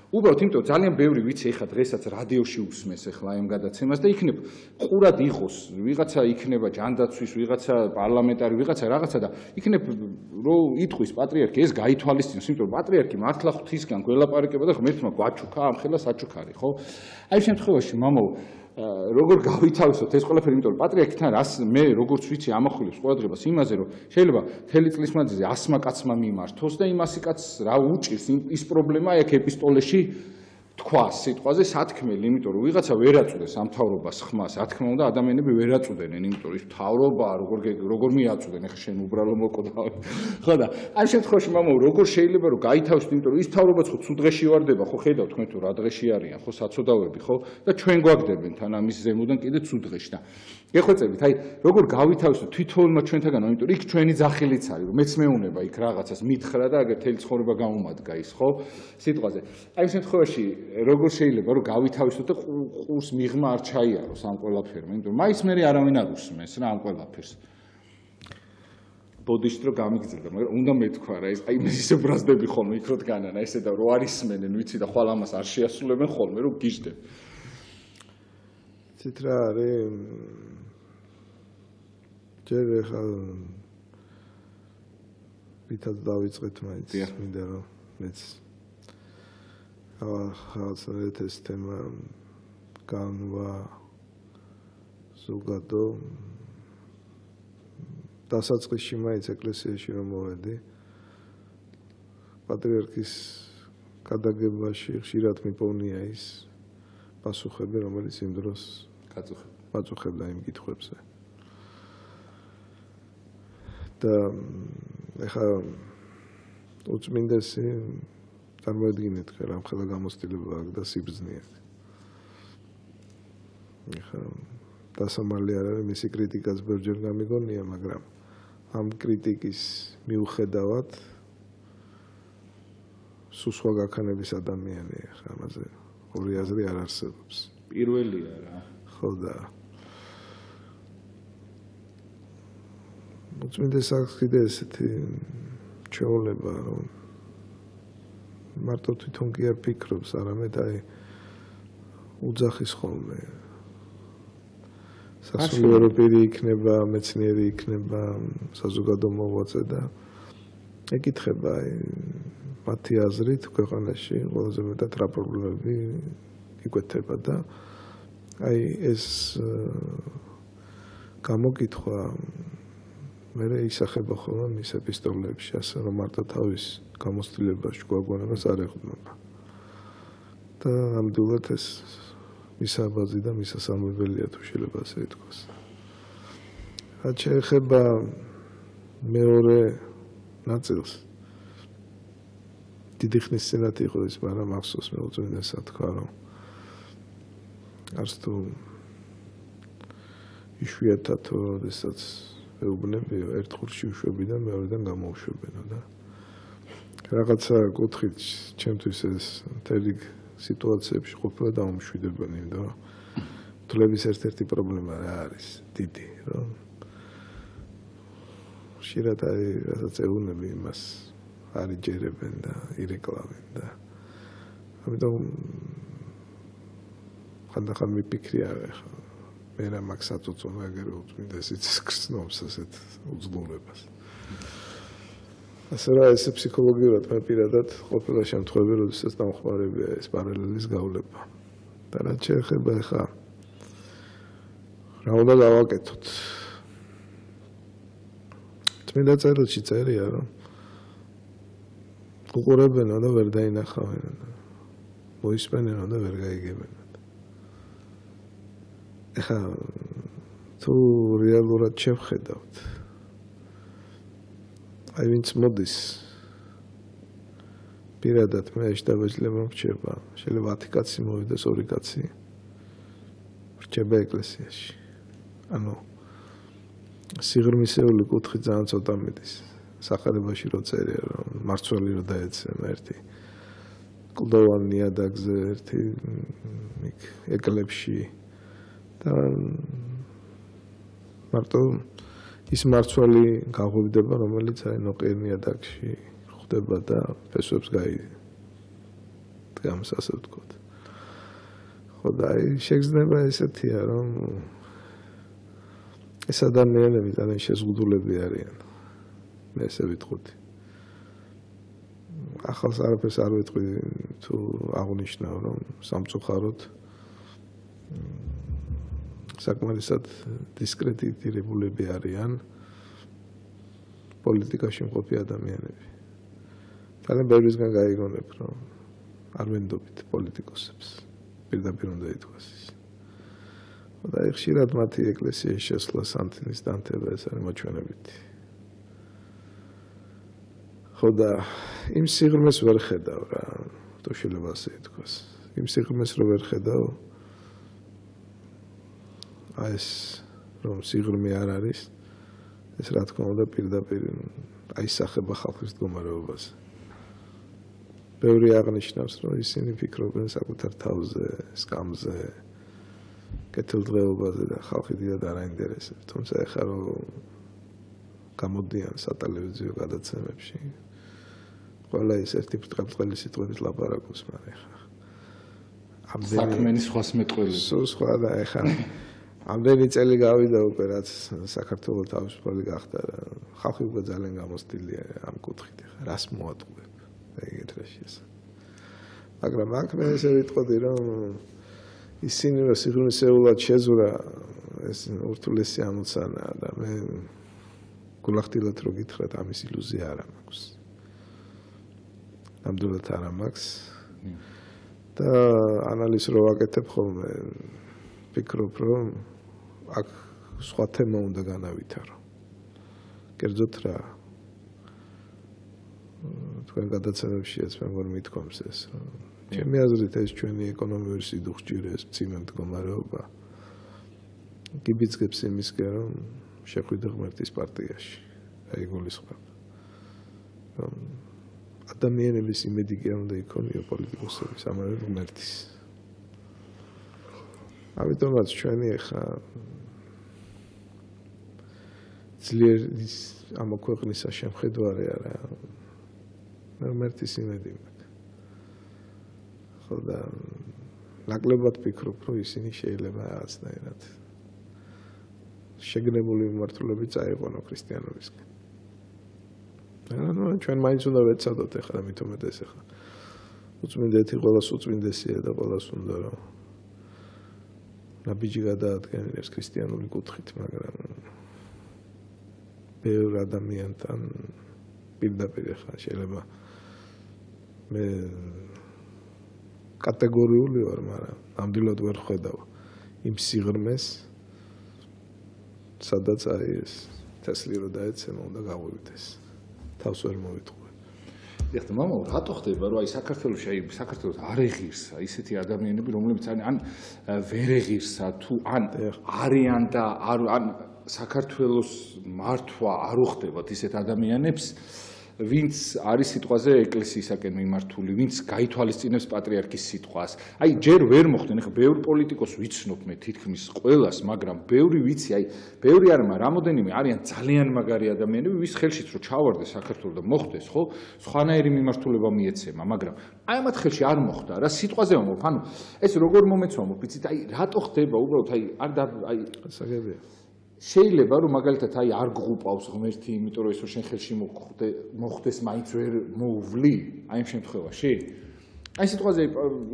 უბრალოდ იმიტომ ძალიან ბევრი ვიცი ეხლა დღესაც რადიოში უსმენს ეხლა ამ გადაცემას და იქნებ ყურად იყოს ვიღაცა იქნება ჯანდაცვის ვიღაცა პარლამენტარი ვიღაცა რაღაცა და იქნებ რომ იტყვის პატრიარქი ეს გაითვალისწინოს იმიტომ რომ პატრიარქი მართლა ღვთისგან გველაპარაკება და ღმერთმა გვაჩუქა ამ ხელა საჩუქარი ხო აი შემთხვევაში მამო როგორ გავითავისოთ ეს ყველაფერი იმიტომ რომ პატრიარქთან რას მე როგორც ვიცი ამახვილებს ყურადღებას იმაზე რომ შეიძლება მთელი წლის მანძილზე 100 კაცმა მიმართოს და იმ 100 კაცს რა უჭირს ის პრობლემა აქ ეპისტოლეში თქვა სიტყვაზე სათქმელი იმიტომ რომ ვიღაცა ვერ აწუდეს ამ მთავრობას ხმას რა თქმა უნდა ადამიანები ვერ აწუდნენ იმიტომ რომ ის მთავრობა როგორ მიაწუდენ ახლა შენ უბრალო მოკოდა ხო და ამ შემთხვევაში მამო როგორ შეიძლება რომ გაითავისოთ იმიტომ რომ ის მთავრობაც ხო ცუდ დღეში ვარდება ხო ხედავთ თქვენ თუ რა დღეში არიან ხო საცოდავები ხო და ჩვენ გვაგდებენ თან ამის ზემოდან კიდე ცუდ დღეში და გეხვეწებით აი როგორ გავითავისოთ თვითონმა ჩვენთაგან იმიტომ რომ იქ ჩვენი ძახილიც არის რომ მეც მეუნება იქ რაღაცას მითხრა და აგერ თელი ცხოვრება გამომადგა ის ხო სიტყვაზე აი ამ შემთხვევაში როგორ შეიძლება რომ გავითავისოთ და ყურს მიღმა არ ჩაიაროს ამ ყველაფერმა იმიტომ რომ მაინც მე არავინ არ უსმენს რა ამ ყველაფერს ბოდიშით რომ გამიგზელდა მაგრამ უნდა მეთქვა რა ეს აი მე ისე ბრაზდები ხოლმე იქ რო დგანან აი ესე და რო არ ისმენენ ვიცი და ხვალ ამას არ შეასრულებენ ხოლმე რომ გიждდე ცით რა არის ჯერ ხა ვითაც დავიწყეთ მაინც მინდა რომ მეც ხალხს ეს თემა განვა ზოგადო დასაწყისში მაინც ეკლესიაში რომ მოვედი პატრიარქის გადაგებაში ხშირად მიპოვნია ის პასუხები რომელიც იმ დროს პასუხებდა იმ კითხვებზე და ეხლა უწმინდესი წარმოედგინეთ ხე რამ ხელა გამოცდილება აქვს და სიბრძნე აქვს ეხლა დასამალი არ არის მისი კრიტიკაც ბევრჯერ გამიგონია მაგრამ ამ კრიტიკის მიუხედავად სულ სხვა გაქანების ადამიანი ეხლა ამაზე ორი აზრი არ არსებობს პირველია რა ხო და უწმინდეს აქვს კიდე ესეთი ჩვეულება რომ მარტო თვითონ კი არ ფიქრობს არამედ აი უძახის ხოლმე სასულიერო პირი იქნება მეცნიერი იქნება საზოგადო მოღვაწე და ეკითხება აი მათი აზრით ქვეყანაში ყველაზე მეტად რა პრობლემები იკვეთება და აი ეს გამოკითხვა მე ისახება ხოლმე მის ეპისტოლეებში ასე რომ მარტო თავის გამოცდილებაში გვაგონებას არ ეხმება და ნამდვილად ეს მისაბაძი და მისასალმებელია თუ შეიძლება ასე ითქვას. რაც შეეხება მეორე ნაწილს დიდი ხნის წინათ იყო ის, მაგრამ ახსოვს მე უწმინდესად თქვა რომ არც თუ იშვიათად როდესაც ეუბნებიო ერთ ხურში უშვებიდან მეორედან გამოუშვებენო და რაღაცა კუთხით ჩემთვის ეს მთელი სიტუაციებში ყოფილა დაუმშვიდებელი და თლების ერთ-ერთი პრობლემა რა არის დიდი რომ ხშირად რასაც ეუბნები იმას არ იჯერებენ და ირეკლავენ და ამიტომ ხანდახან მიფიქრი არა ხა მე რა მაქსად უწონა ეგრე უწმინდა სიცის გრძნობს ასეთ უძლურებას ასე რა ეს ფსიქოლოგიურად მე პირადად ყოფილა შემთხვევები როდესაც დამხმარებია ეს პარალელის გავლება და რაც შეეხება ხა რა უნდა დავაკეთოთ წმინდა წერილში წერია რომ უყურებენო და ვერ დაინახავენ მოისმენენო და ვერ გაიგებენო ეხა თუ რეალურად შევხედავთ აი ვინც მოდის პირადად მე შედაბეჭდილება მრჩება შეიძლება 10 კაცი მოვიდეს 2 კაცი რჩება ეკლესიაში ანუ სიღრმისეული კუთხი ძალიან ცოტა მიდის სახარებაში რო წერია რომ მარცვალი რო დაეცემა ერთი კლდოვან ნიადაგზე ერთი ეკლებში და მარტო ის მარცვალი გაღვივდება რომელიც აი ნოყიერ ნიადაგში ხდება და ფესვებს დგამს ასე ვთქვათ ხო და აი შეგრძნება ესეთია რომ ეს ადამიანები ძალიან შეზღუდულები არიან მე ესე ვიტყოდი ახალს არაფერს არ ვიტყვი თუ აღნიშნავ რომ სამწუხაროდ საკმარისად დისკრედიტირებულები არიან პოლიტიკაში მყოფი ადამიანები ძალიან ბევრისგან გაიგონებ რომ არ ვენდობით პოლიტიკოსებს პირდაპირ უნდა ითქვას ის და ხშირად მათი ეკლესიის შესვლა სანთლის დანთება ეს არის მოჩვენებითი ხო და იმ სიღრმეს ვერ ხედავ რა თუ შეიძლება ასე ითქვას იმ სიღრმეს რო ვერ ხედავ აი ეს რომ სიღრმე არ არის ეს რა თქმა უნდა პირდაპირ აისახება ხალხის მდგომარეობაზე ბევრი აღნიშნავს რომ ისინი ფიქრობენ საკუთარ თავზე სკამზე კეთილდღეობაზე და ხალხი დიდად არ აინტერესებს თუმცა ეხლა რომ გამოდიან სატელევიზიო გადაცემებში ყველა ის ერთი ბრწყინვალე სიტყვებით ლაპარაკობს მაგრამ ეხლა საქმენი სხვას მეტყველებს სხვა და ეხლა ამდენი წელი გავიდა უკვე რაც საქართველოს თავისუფალი გახდა ხალხი უკვე ძალიან გამოცდილია ამ კუთხით ეხლა რას მოატყუებ ეგეთ რაში ეს მაგრამ აქ მე ესე ვიტყოდი რომ ისინი რომ სიღრმისეულად შეზურა ეს ურთულესი ამოცანაა და მე გულახდილად რო გითხრათ ამის ილუზია არ მაქვს ნამდვილად არ მაქვს და ანალიზს რო ვაკეთებ ხოლმე ვფიქრობ რომ აქ სხვა თემა უნდა განავითარო კერძოდ რა თქვენ გადაცემებშიაც მე მგონი მithქვამს ეს ჩემი აზრით ეს ჩვენი ეკონომიური სიდუხჭირე ეს მძიმე მდგომარეობა გიბიძგებს იმისკენ რომ შეხვიდე ღმერთის პარტიაში აი გულისხმობ რომ ადამიანების იმედი კი არ უნდა იქონიო პოლიტიკოსების ამავე ღმერთის ამიტომაც ჩვენი ხა ძლიერ ამ ქვეყნისა შემხედვარი არა ღმერთის იმედი მაქვს ხო და ნაკლებად ვფიქრობ რომ ისინი შეიძლება რაღაცნაირად შეგნებული მიმართულები წაიყვანო ქრისტიანობისკენ ანუ ჩვენ მაინც უნდა ვეცადოთ ახლა მით უმეტეს ახლა უწმინდეთი ყველას უწმინდესია და ყველას უნდა რომ ნაბიჯი გადაადგენილებს ქრისტიანული კუთხით მაგრამ ბევრ ადამიანთან პირდაპირ ახლა შეიძლება მე კატეგორიული ვარ მაგრამ ნამდვილად ვერ ხედავ იმ სიღრმეს სადაც აი ეს თესლი რო დაეცემა უნდა გავივიდეს თავს ვერ მოვიტყუე ეხლა მამა რატო ხდება რომ აი საქართველოში აი საქართველოს არ ეღირსა ისეთი ადამიანები რომლებიც ან ვერ ეღირსა თუ ან არიან და ან საქართველოს მართვა არ უხდებათ ისეთ ადამიანებს ვინც არის სიტყვაზე ეკლესიისაკენ მიმართული, ვინც გაითვალისწინებს პატრიარქის სიტყვას. აი ჯერ ვერ მოხდნენ, ეხლა ბევრი პოლიტიკოს ვიცნობ მე თითქმის ყველას, მაგრამ ბევრი ვიცი, აი ბევრი არ მაგრამ რამოდენიმე არიან ძალიან მაგარი ადამიანები, ვის ხელშიც რო ჩავარდეს საქართველოს და მოხდეს, ხო? სხვანაირი მიმართულება მიეცემა, მაგრამ აი ამათ ხელში არ მოხდა რა, სიტყვაზე ვამბობ, ანუ ეს როგორ მომეცვამობ, იცით, აი რატო ხდება უბრალოდ აი აი საგებია შეიძლება რომ მაგალითად აი არ გღუპავს ღმერთი, იმიტომ რომ ისო შენ ხელში მოხდეს მაინც ვერ მოუვლი, აი ამ შემთხვევაში. აი სიტყვაზე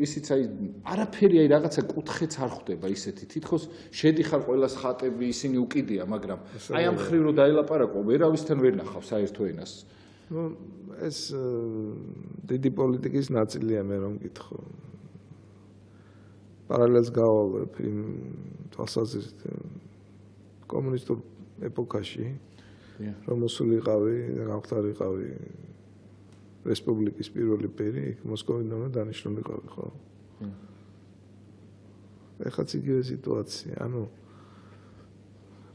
ისიც აი არაფერი აი რაღაცა კუთხეც არ ხვდება ისეთი, თითქოს შედიხარ ყველას ხატები, ისინი უკიდია, მაგრამ აი ამ ხრივ რო დაელაპარაკო, ვერავისთან ვერ ნახავ საერთო ენას. ნუ ეს დიდი პოლიტიკის ნაწილია მე რომ გითხო. პარალელს გავავებ იმ თვალსაზრისით კომუნისტურ ეპოქაში რომ მოსულიყავი და გავხდარიყავი რესპუბლიკის პირველი პერი მოსკოვიდან დანიშნულიყავი ხო ეხაც იგივე სიტუაცია ანუ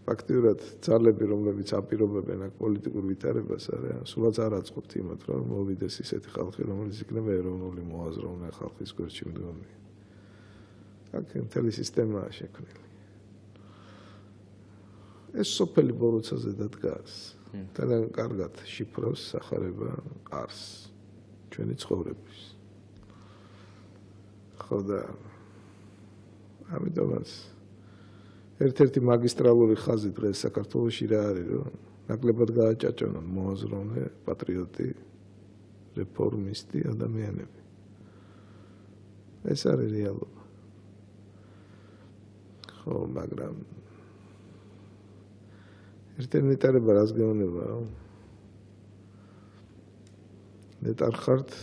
ფაქტიურად ძალები რომლებიც აპირობებენ აქ პოლიტიკურ ვითარებას არა სულაც არ აწყობთ იმათ რომ მოვიდეს ისეთი ხალხი რომელიც იქნება ეროვნული მოაზროვნე ხალხის გვერდში მდგომი აქ მთელი სისტემაა შექმნილი ეს სოფელი ბოროცაზე დადგას. ძალიან კარგად შიფრავს სახარება ყარს ჩვენი ცხოვრების. ხო და ამიტომაც ერთ-ერთი მაგისტრალური ხაზი დღეს საქართველოში რა არის რომ ნაკლებად გააჭაჭონონ მოაზროვნე, პატრიოტი, რეფორმისტი ადამიანები. ეს არის რეალობა. ხო, მაგრამ ერთად ნეტარება რას გეუბნება რომ ნეტარ ხართ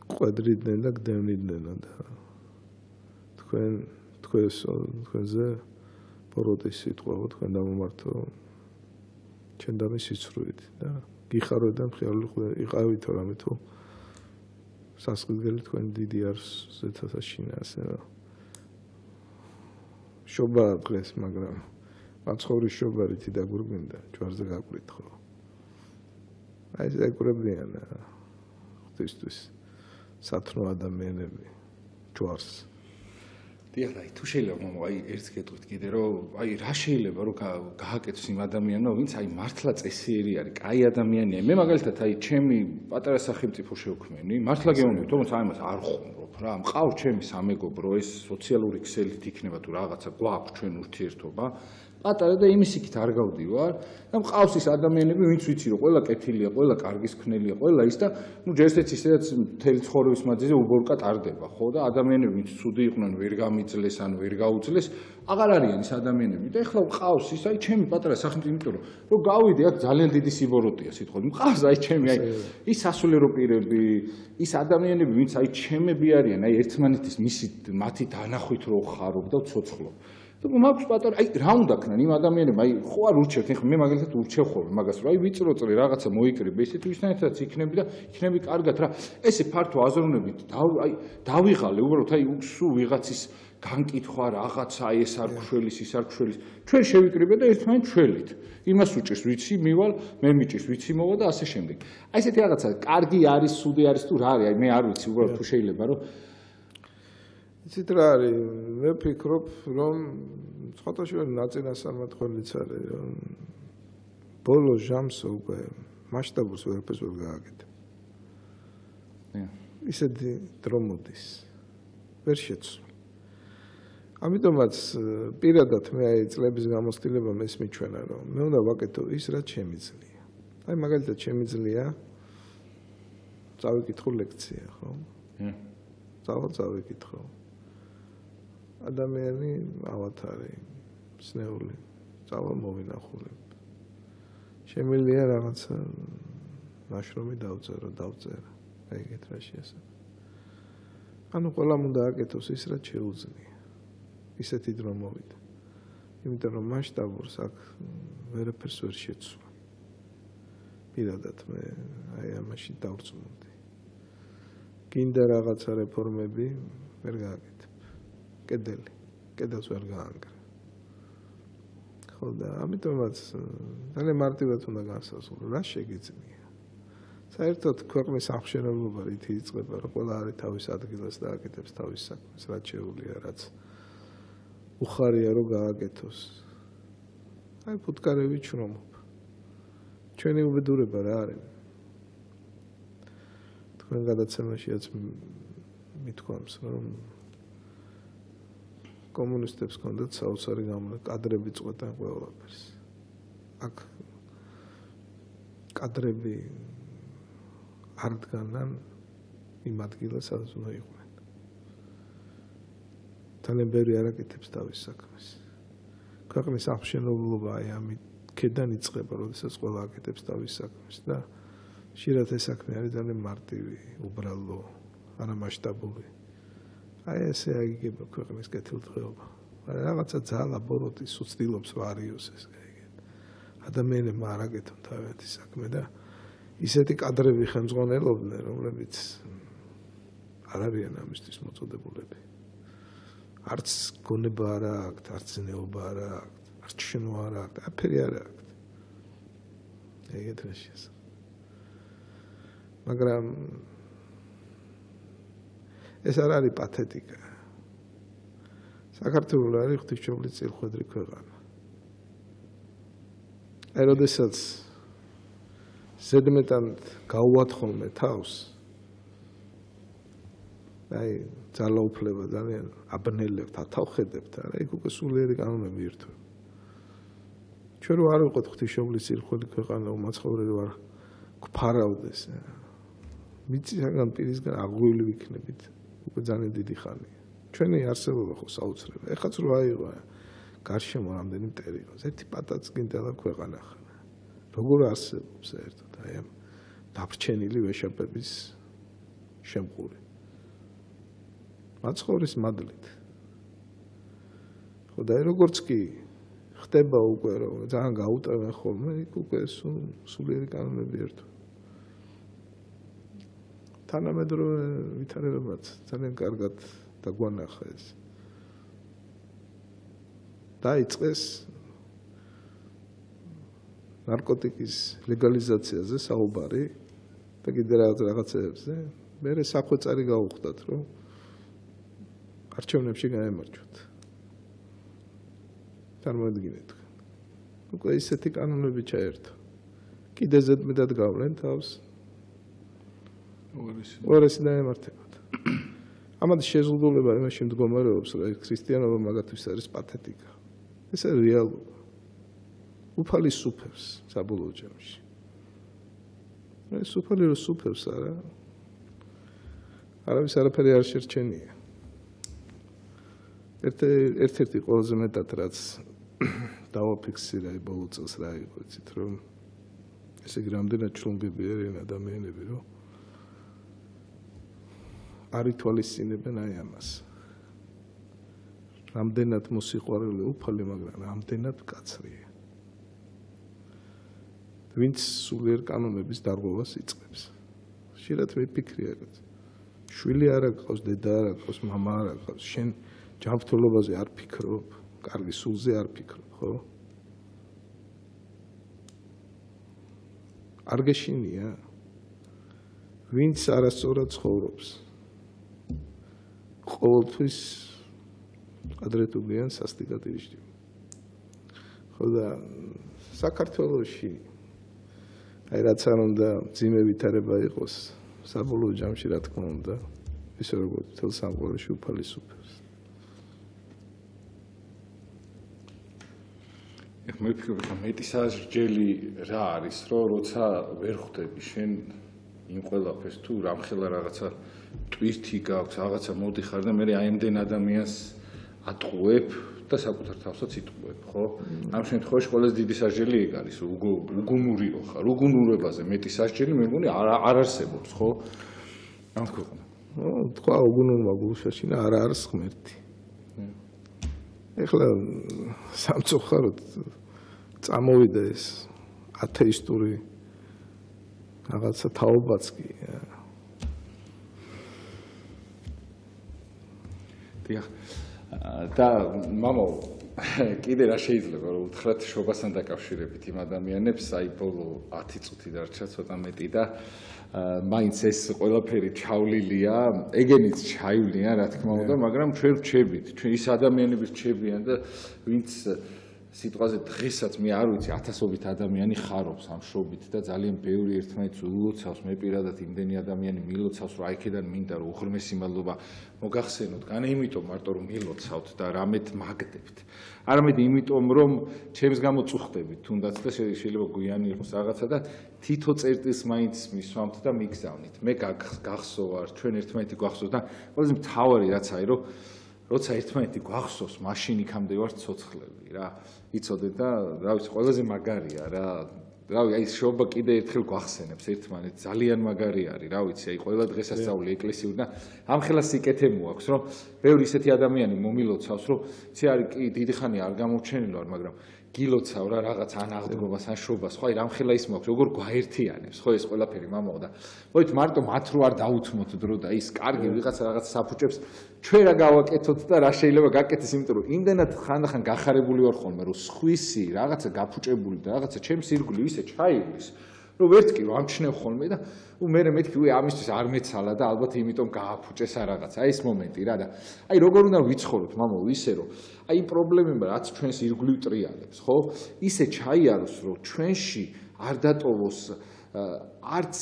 ყვედრიდნენ და გდევნიდნენ და თქვენზე პოროტის სიტყვა თქვენ დამომართო ჩემდამი სიცრუით და გიხაროთ და მხიარული იყავით რამე თუ სასყიდგელი თქვენ დიდი არს ზეთასაშინა ასე რა შობა დღეს მაგრამ მაცხოვრის შობარითი დაგურგვინდა ჯვარზე გაკვირით ხო აი ეს ეკურებიან ღვთისთვის სათნო ადამიანები ჯვარს დიახ თუ შეიძლება მომო აი ერთს გეტყვით კიდე რომ აი რა შეიძლება რომ გააკეთოს იმ ადამიანო ვინც აი მართლა წესიერი არის კაი ადამიანია მე მაგალითად აი ჩემი პატარა სახელმწიფო შევქმენი მართლა გეუბნები თუმცა აი მას არ ხუმრობ რა მყავს ჩემი სამეგობრო ეს სოციალური ქსელით იქნება თუ რაღაცა გვაქვს ჩვენ ურთიერთობა პატარა და იმის იქით არ გავდივარ და მყავს ის ადამიანები ვინც ვიცი რომ ყველა კეთილია ყველა კარგის ქნელია ყველა ის და ნუ ჯერცეც ისედაც მთელი ცხოვრების მანძილზე უბორკა ტარდება ხო და ადამიანები ვინც ცუდი იყვნენ ვერ გამიწლეს ან ვერ გაუძლეს აღარ არიან ის ადამიანები და ეხლა მყავს ის აი ჩემი პატარა სახელმწიფო იმიტომ რომ გავიდე აქ ძალიან დიდი სიბოროტეა სიტყვა მყავს აი ჩემი აი ის სასულიერო პირები ის ადამიანები ვინც აი ჩემები არიან აი ერთმანეთის მათი დანახვით რო ხარობ და ცოცხლობ და მაქვს პატარა აი რა უნდა ქნან იმ ადამიანებმა აი ხო არ ურჩევთ ეხლა მე მაგალითად ურჩევ ხოლმე მაგას რომ აი ვიწრო წრე რაღაცა მოიკრიბე ისეთი ვისთანაც იქნები და იქნები კარგად რა ესე ფართო აზროვნებით აი დავიღალე უბრალოდ აი სულ ვიღაცის განკითხვა რაღაცა აი ეს არ გშველის ის არ გშველის ჩვენ შევიკრიბე და ერთმანეთს შველით იმას უჭირს ვიცი მივალ მე მიჭირს ვიცი მოვა და ასე შემდეგ აი ესეთი რაღაცა კარგი არის სუდი არის თუ რა არის აი მე არ ვიცი უბრალოდ თუ შეიძლება რომ იცით რა არის მე ვფიქრობ რომ სხვადასხვა ნაწილასამართლიც არის რომ ბოლო ჟამს უკვე მასშტაბურს ვერაფერს ვერ გააკეთებ ისეთი დრო მოდის ვერ შეცვლი ამიტომაც პირადად მე აი წლების გამოცდილება მესმის ჩვენა რომ მე უნდა ვაკეთო ის რაც შემიძლია აი მაგალითად შემიძლია წავიკითხო ლექცია ხო წავიკითხო ადამიანი ავათარი სნეული მოვინახულებ შემიძლია რაღაცა ნაშრომი დავწერო ეგეთ რა შეასრულო ანუ ყველამ უნდა აკეთოს ის რაც შეუძლია ისეთი დრო მოვიდა იმიტომ რომ მასშტაბურს აქ ვერაფერს ვერ შეცვლა პირადად მე აი ამაში დავრწმუნდი. გინდა რაღაცა რეფორმები ვერ გააკეთებ. კედელს ვერ გაანგრე. ხო და ამიტომაც ძალიან მარტივად უნდა განსაზღვრო, რა შეგიძლია. საერთოდ ქვეყნის აღშენებლობა რით იწყება, რომ ყველა არის თავის ადგილას და აკეთებს თავის საქმეს, რაც შეუძლია, რაც უხარია რომ გააკეთოს. აი ფუტკარები ჩრომობ. ჩვენი უბედურება რა არის? თქვენ გადაცემაშიაც მithქვამს, რომ კომუნისტებს ჰქონდათ საოცარი გამოვლენა, კადრები წყვეტენ ყველაფერს. აქ კადრები არ დგანან იმ ადგილას, სადაც უნდა იყვნენ. ძალიან ბევრი არ აკეთებს თავის საქმეს. ქვეყნის აღშენებლობა აი ამიდან იწყება, როდესაც ყველა აკეთებს თავის საქმეს და ხშირად ეს საქმე არის ძალიან მარტივი, უბრალო, არამასშტაბური. აი ესე აიგება ქვეყნის კეთილდღეობა. რაღაცა ძალა ლაბორატორიის უცდილობს ვარიოს ეს გაიგეთ. ადამიანებმა არ აკეთონ თავიანთი საქმე და ისეთი კადრები ხელმძღვანელობდნენ, რომლებიც არ არიან ამისთვის მოწოდებულები. არც გონება არ აქვთ, არც ზნეობა არ აქვთ, არც შინო არ აქვთ, აფერი არ აქვთ. ეგეთ რაშია. მაგრამ ეს არ არის პათეტიკა. საქართველოს არის ღვთისმშობლის წილხვედრი ქვეყანა. აი როდესაც ზედმეტად გაუათხოვნე თავს აი ძალაუფლება ძალიან აბნელებთ, ათავხედებთ, არა იქ უკვე სულიერი კანონები ირთვება. ჩვენ რო არ ვიყოთ ღვთისმშობლის წილხვედრი ქვეყანა, უმაცხოვრებელი ვარ გვფარავდეს. მიწისგან პირისგან აღვილი ვიქნებით. უკვე ძალიან დიდი ხანია. ჩვენი არსებობა ხო საოცრებია. ეხაც რო აიღო გარშემო რამდენი მტერი იყო. ერთი პატაც გინდა და ქვეყანა ხარ. როგორ არსებობს საერთოდ აი ამ დაბრჩენილი ვეშაპების შემყური. მაცხოვრის მადლით. ხო და როგორც კი ხდება უკვე რომ ძალიან გაუტევენ ხოლმე, იქ უკვე სულიერი კანონები ერთვება. თანამედროვე ვითარებებაც ძალიან კარგად დაგვანახა ეს. დაიწყეს ნარკოტიკის ლეგალიზაციაზე საუბარი და კიდე რაღაცეებზე. მერე სახვეწარი გაუხდათ, რომ არჩევნებში გაემარჯვოთ. წარმოედგინეთ. უკვე ისეთი კანონები ჩაერთო. კიდე ზედმეტად გავლენ თავს. უარესი დაემართებათ. ამათ შეზღუდულება იმაში მდგომარეობს, რომ ქრისტიანობა მაგათთვის არის პათეტიკა. ეს არის რეალობა. უფალი სუფევს საბოლოო ჯამში. ეს უფალი რო სუფევს არა. არავის არაფერი არ შერჩენია. ერთ-ერთი ყველაზე მეტად რაც დავაფიქსირა ბოლო წელს რა იყო, იცით რომ ესე იგი რამდენად ჩლუნგები არიან ადამიანები, რომ არ ითვალისწინებენ აი ამას. რამდენად მოსიყვარული უფალი, მაგრამ რამდენად მკაცრია. ვინც სულიერ კანონების დარღვევას იწყებს. ხშირად მიფიქრია, შვილი არ აქვს, დედა არ აქვს, მამა არ აქვს, შენ ჯანმრთელობაზე არ ფიქრობ, კარგი სულზე არ ფიქრობ, ხო? არ გეშინია? ვინც არასწორად ცხოვრობს. ყოველთვის ადრე თუ გვიან სასტიკად ირჩევ. ხო და საქართველოში აი რაც არ უნდა ძიმე ვითარება იყოს საბოლოო ჯამში რა თქმა უნდა ისე როგორც მთელ სამყაროში უფალი სუფევს. მე ვფიქრობ რომ მეტისაზრჯელი რა არის რომ როცა ვერ ხვდები შენ იმ ყველაფერს თუ რამხელა რაღაცა ტვირთი გაქვს რაღაცა მოდიხარ და მე აი ამდენ ადამიანს ატყუებ და საკუთარ თავსაც იტყუებ ხო ამ შემთხვევაში ყველაზე დიდი სასჯელი ეგ არის უგუნურიო ხარ უგუნურებაზე მეტი სასჯელი მე მგონი არ არსებობს ხო ამ ქვეყანა თქვა უგუნურმა გულშაშინა არ არის ღმერთი ეხლა სამწუხაროდ წამოვიდა ეს ათეისტური რაღაცა თაობაც კი. და მამო კიდე რა შეიძლება რომ უთხრათ შობასთან დაკავშირებით იმ ადამიანებს, აი ბოლო 10 წუთი დარჩა ცოტა მეტი და მაინც ეს ყველაფერი ჩავლილია, ეგენიც ჩაივლიან, რა თქმა უნდა, მაგრამ ჩვენ რჩებით, ჩვენ ის ადამიანები რჩებიან და ვინც სიტყვაზე დღესაც მე არ ვიცი, ათასობით ადამიანი ხარობს ამ შობით და ძალიან ბევრი ერთმანეთს ულოცავს, მე პირადად იმდენი ადამიანი მილოცავს, რომ აიქედან მინდა რომ უღრმესი მადლობა მოგახსენოთ, განე იმიტომ მარტო რომ მილოცავთ და რამეთ მაგდებთ. არამედ იმიტომ რომ ჩემს გამო წუხდებით თუნდაც და შეიძლება გვიანი იყოს რაღაცა და თითო წერტილს მაინც მისვამთ და მიგზავნით. მე გახსოვარ, ჩვენ ერთმანეთი გვახსოვს და ყველაზე მთავარი რაც არის რომ როცა ერთმანეთი გვახსოვს, მაშინ იქამდე ვარ ცოცხლები რა. იცოდეთ და რა ვიცი, ყველაზე მაგარია რა. რავი, აი შობა კიდე ერთხელ გვახსენებს ერთმანეთს, ძალიან მაგარი არის, რა ვიცი, აი ყველა დღესასწაული ეკლესიური და ამხელა სიკეთე მოაქვს, რომ ბევრი ისეთი ადამიანი მომილოცავს, რომ იცი არის კი დიდი ხანი არ გამორჩენილი ვარ, მაგრამ გილოცავ რა რაღაც ან აღდგობას, ან შობას, ხო, აი რამხელა ის მოაქვს, როგორ გვაერთიანებს, ხო ეს ყველაფერი მამაო და მოით მარტო მათ რო არ დაუთმოთ დრო და ის კარგი ვიღაცა რაღაც საფუჭებს ჩვენ რა გავაკეთოთ და რა შეიძლება გაკეთდეს, იმიტომ რომ იმდენად ხანდახან გახარებული ვარ ხოლმე, რომ სხვისი რაღაცა გაფუჭებული და რაღაცა ჩემს ირგვლივ ისე ჩაივლის, რომ ვერც კი ვამჩნევ ხოლმე და მე მეთქი უე ამისთვის არ მეცალა და ალბათ იმიტომ გააფუჭეს რაღაცა. აი ეს მომენტი რა და აი როგორ უნდა ვიცხოვროთ მამო ისე რომ აი პრობლემები რაც ჩვენს ირგვლივ ტრიალებს, ხო? ისე ჩაიაროს, რომ ჩვენში არ დატოვოს არც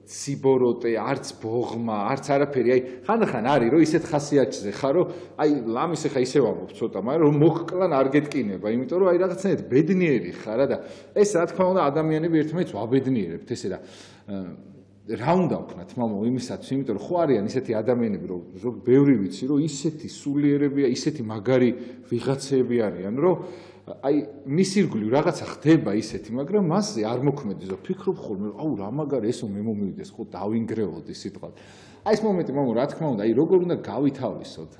სიბოროტე, არც ბოღმა, არც არაფერი. აი ხანდახან არის რომ ისეთ ხასიათზე ხარ, რომ აი ლამის ახლა ისე ვამბობ ცოტა, მაგრამ რომ მოჰკლან არ გეტკინება, იმიტომ რომ აი რაღაცნაირად ბედნიერი ხარ და ეს რა თქმა უნდა ადამიანები ერთმანეთს ვაბედნიერებთ ესე და რა უნდა ვქნათ მამო იმისათვის, იმიტომ რომ ხო არიან ისეთი ადამიანები, რომ ბევრი ვიცი, რომ ისეთი სულიერებია, ისეთი მაგარი ვიღაცები არიან, რომ აი მის ირგვლივ რაღაცა ხდება ისეთი, მაგრამ მასზე არ მოქმედეს და ფიქრობ ხოლმე, აუ რა მაგარი ესო მე მომივიდეს, ხო დავინგრეოდი სიტყვად. აი ეს მომენტი მამო, რა თქმა უნდა, აი როგორ უნდა გავითავისოთ,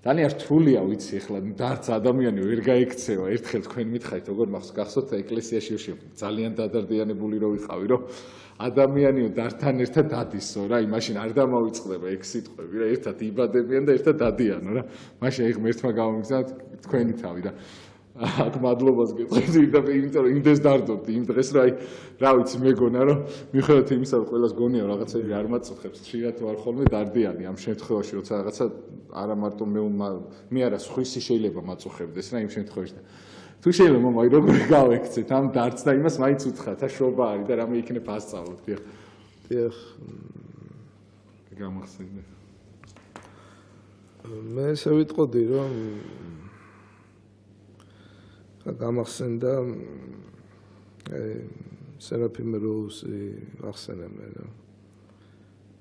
ძალიან რთულია ვიცი ახლა დარც ადამიანი ვერ გაიქცევა, ერთხელ თქვენ მითხარით, როგორ გახსოვთ ეკლესიაში ძალიან დადარდიანებული რო ვიყავი, რომ ადამიანიო დართან ერთად დადისო რა, იმაშინ არ დამავიწყდება ეგ სიტყვები რა, ერთად იბადებიან და ერთად დადიანო რა. მაშინ აი ღმერთმა გამოგზავნოთ თქვენი თავი და აქ მადლობას გეწყობთ და იმიტომ რომ იმდეს დარდობდი იმ დღეს რა, აი რა ვიცი მეგონა რომ მიხედავთ იმისა რომ ყველას გონია რაღაცები არ მაწუხებს, ხშირად ვარ ხოლმე დარდიანი ამ შემთხვევაში, როცა რაღაცა არა მარტო მე არა სხვისი შეიძლება მაწუხებდეს რა იმ შემთხვევაში. თუ შეიძლება მამა აი როგორ გავექცეთ ამ დარდს და იმას მაინც უთხრათ, შობა არის და რამე იქნებ ასწავლოთ. დიახ. გამახსენე. მე ესე ვიტყოდი რომ გამახსენდა სერაფიმ როუსი ახსენე მე რა.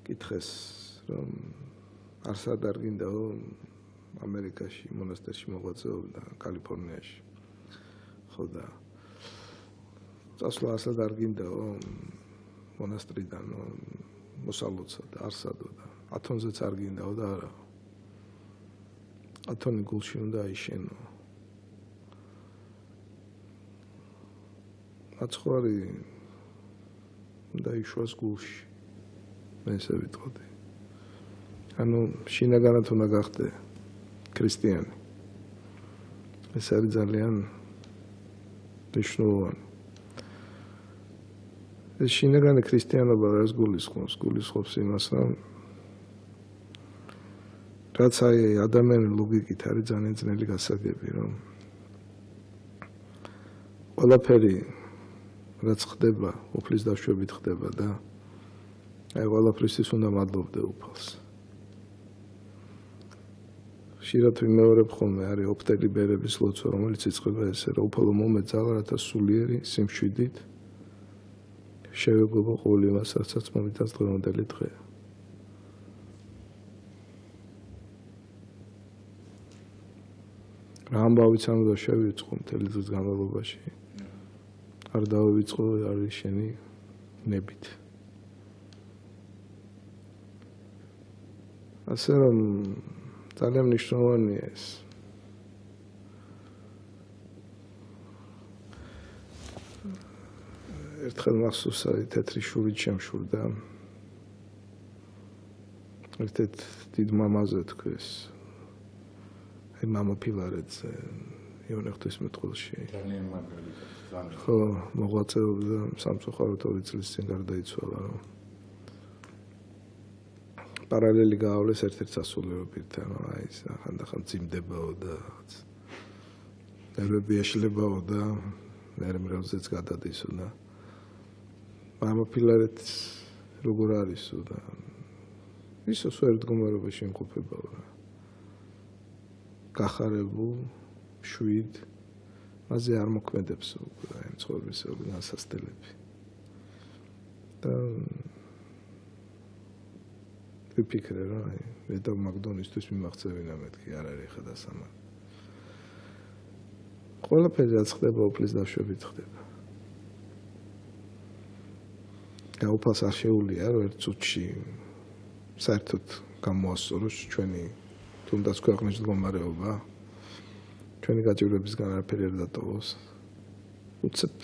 კითხეს რომ არ სადარგინდაო ამერიკაში მონასტერში მოღვაწეობდა კალიფორნიაში. ხო და წასვლა ასად არ გინდაო მონასტრიდან მოსალოცად არ სადო და ათონზეც არ გინდაო და არა ათონი გულში უნდა აიშენო აცხვარი უნდა იშვას გულში მე ესე ვიტყოდი ანუ შინაგანად უნდა გახდე ქრისტიანი ეს არის ძალიან მნიშვნელოვანი. ეს შინაგანი ქრისტიანობა რას გულისხმობს? გულისხმობს იმას, რომ რაც აი ადამიანის ლოგიკით არის ძალიან ძნელი გასაგები, რომ ყველაფერი რაც ხდება, უფლის დაშვებით ხდება და აი ყველაფრისთვის უნდა მადლობდე უფალს. ხშირად ვიმეორებ ხოლმე არის ოპტელი ბერების ლოცვა, რომელიც იწყება ესე, რომ უფალო მომეძალა, რათა სულიერი სიმშვიდით შევეგობო ყოველ იმას, რასაც მომიტანს დღევანდელი დღე. რა ამბავიც არ უნდა შევიწყო მთელი დღის განმავლობაში. არ დავივიწყო არის შენი ნებით. ასე რომ ძალიან მნიშვნელოვანია ეს. ერთხელ მახსოვს აი თეთრი შურით შემშურდა. ერთ-ერთ დიდ მამაზე თქვეს. აი მამა ფილარეთზე იოანე ღვთისმეტყველში. ძალიან მაგალითად. ხო, მოღვაწეობდა სამწუხაროდ 2 წლის წინ გარდაიცვალა. პარალელი გაავლეს ერთ-ერთ სასულიერო პირთან, აი ეს ახანდახან წიმდებაო და ნერვები ეშლებაო და ნერმრევზეც გადადისო და მამა ფილარეთს როგორ არისო და ისო სვერდგომარობაში იმყოფებაო რა. გახარებულ, შვიდ, მასზე არ მოქმედებსო უკვე აი ცხოვრებისეული განსასწრებელი. და ვიფიქრე რა, აი მე და მაკდონისთვის მიმაღწევინა მეთქი არ არის ხა დასამალი. ყველაფერი რაც ხდება უფლის დაშვებით ხდება. გაუფალს არ შეუძლია რომ ერთ წუთში საერთოდ გამოასწოროს ჩვენი თუნდაც ქვეყნის მდგომარეობა, ჩვენი გაჭირვებისგან არაფერი არ დატოვოს. უცებ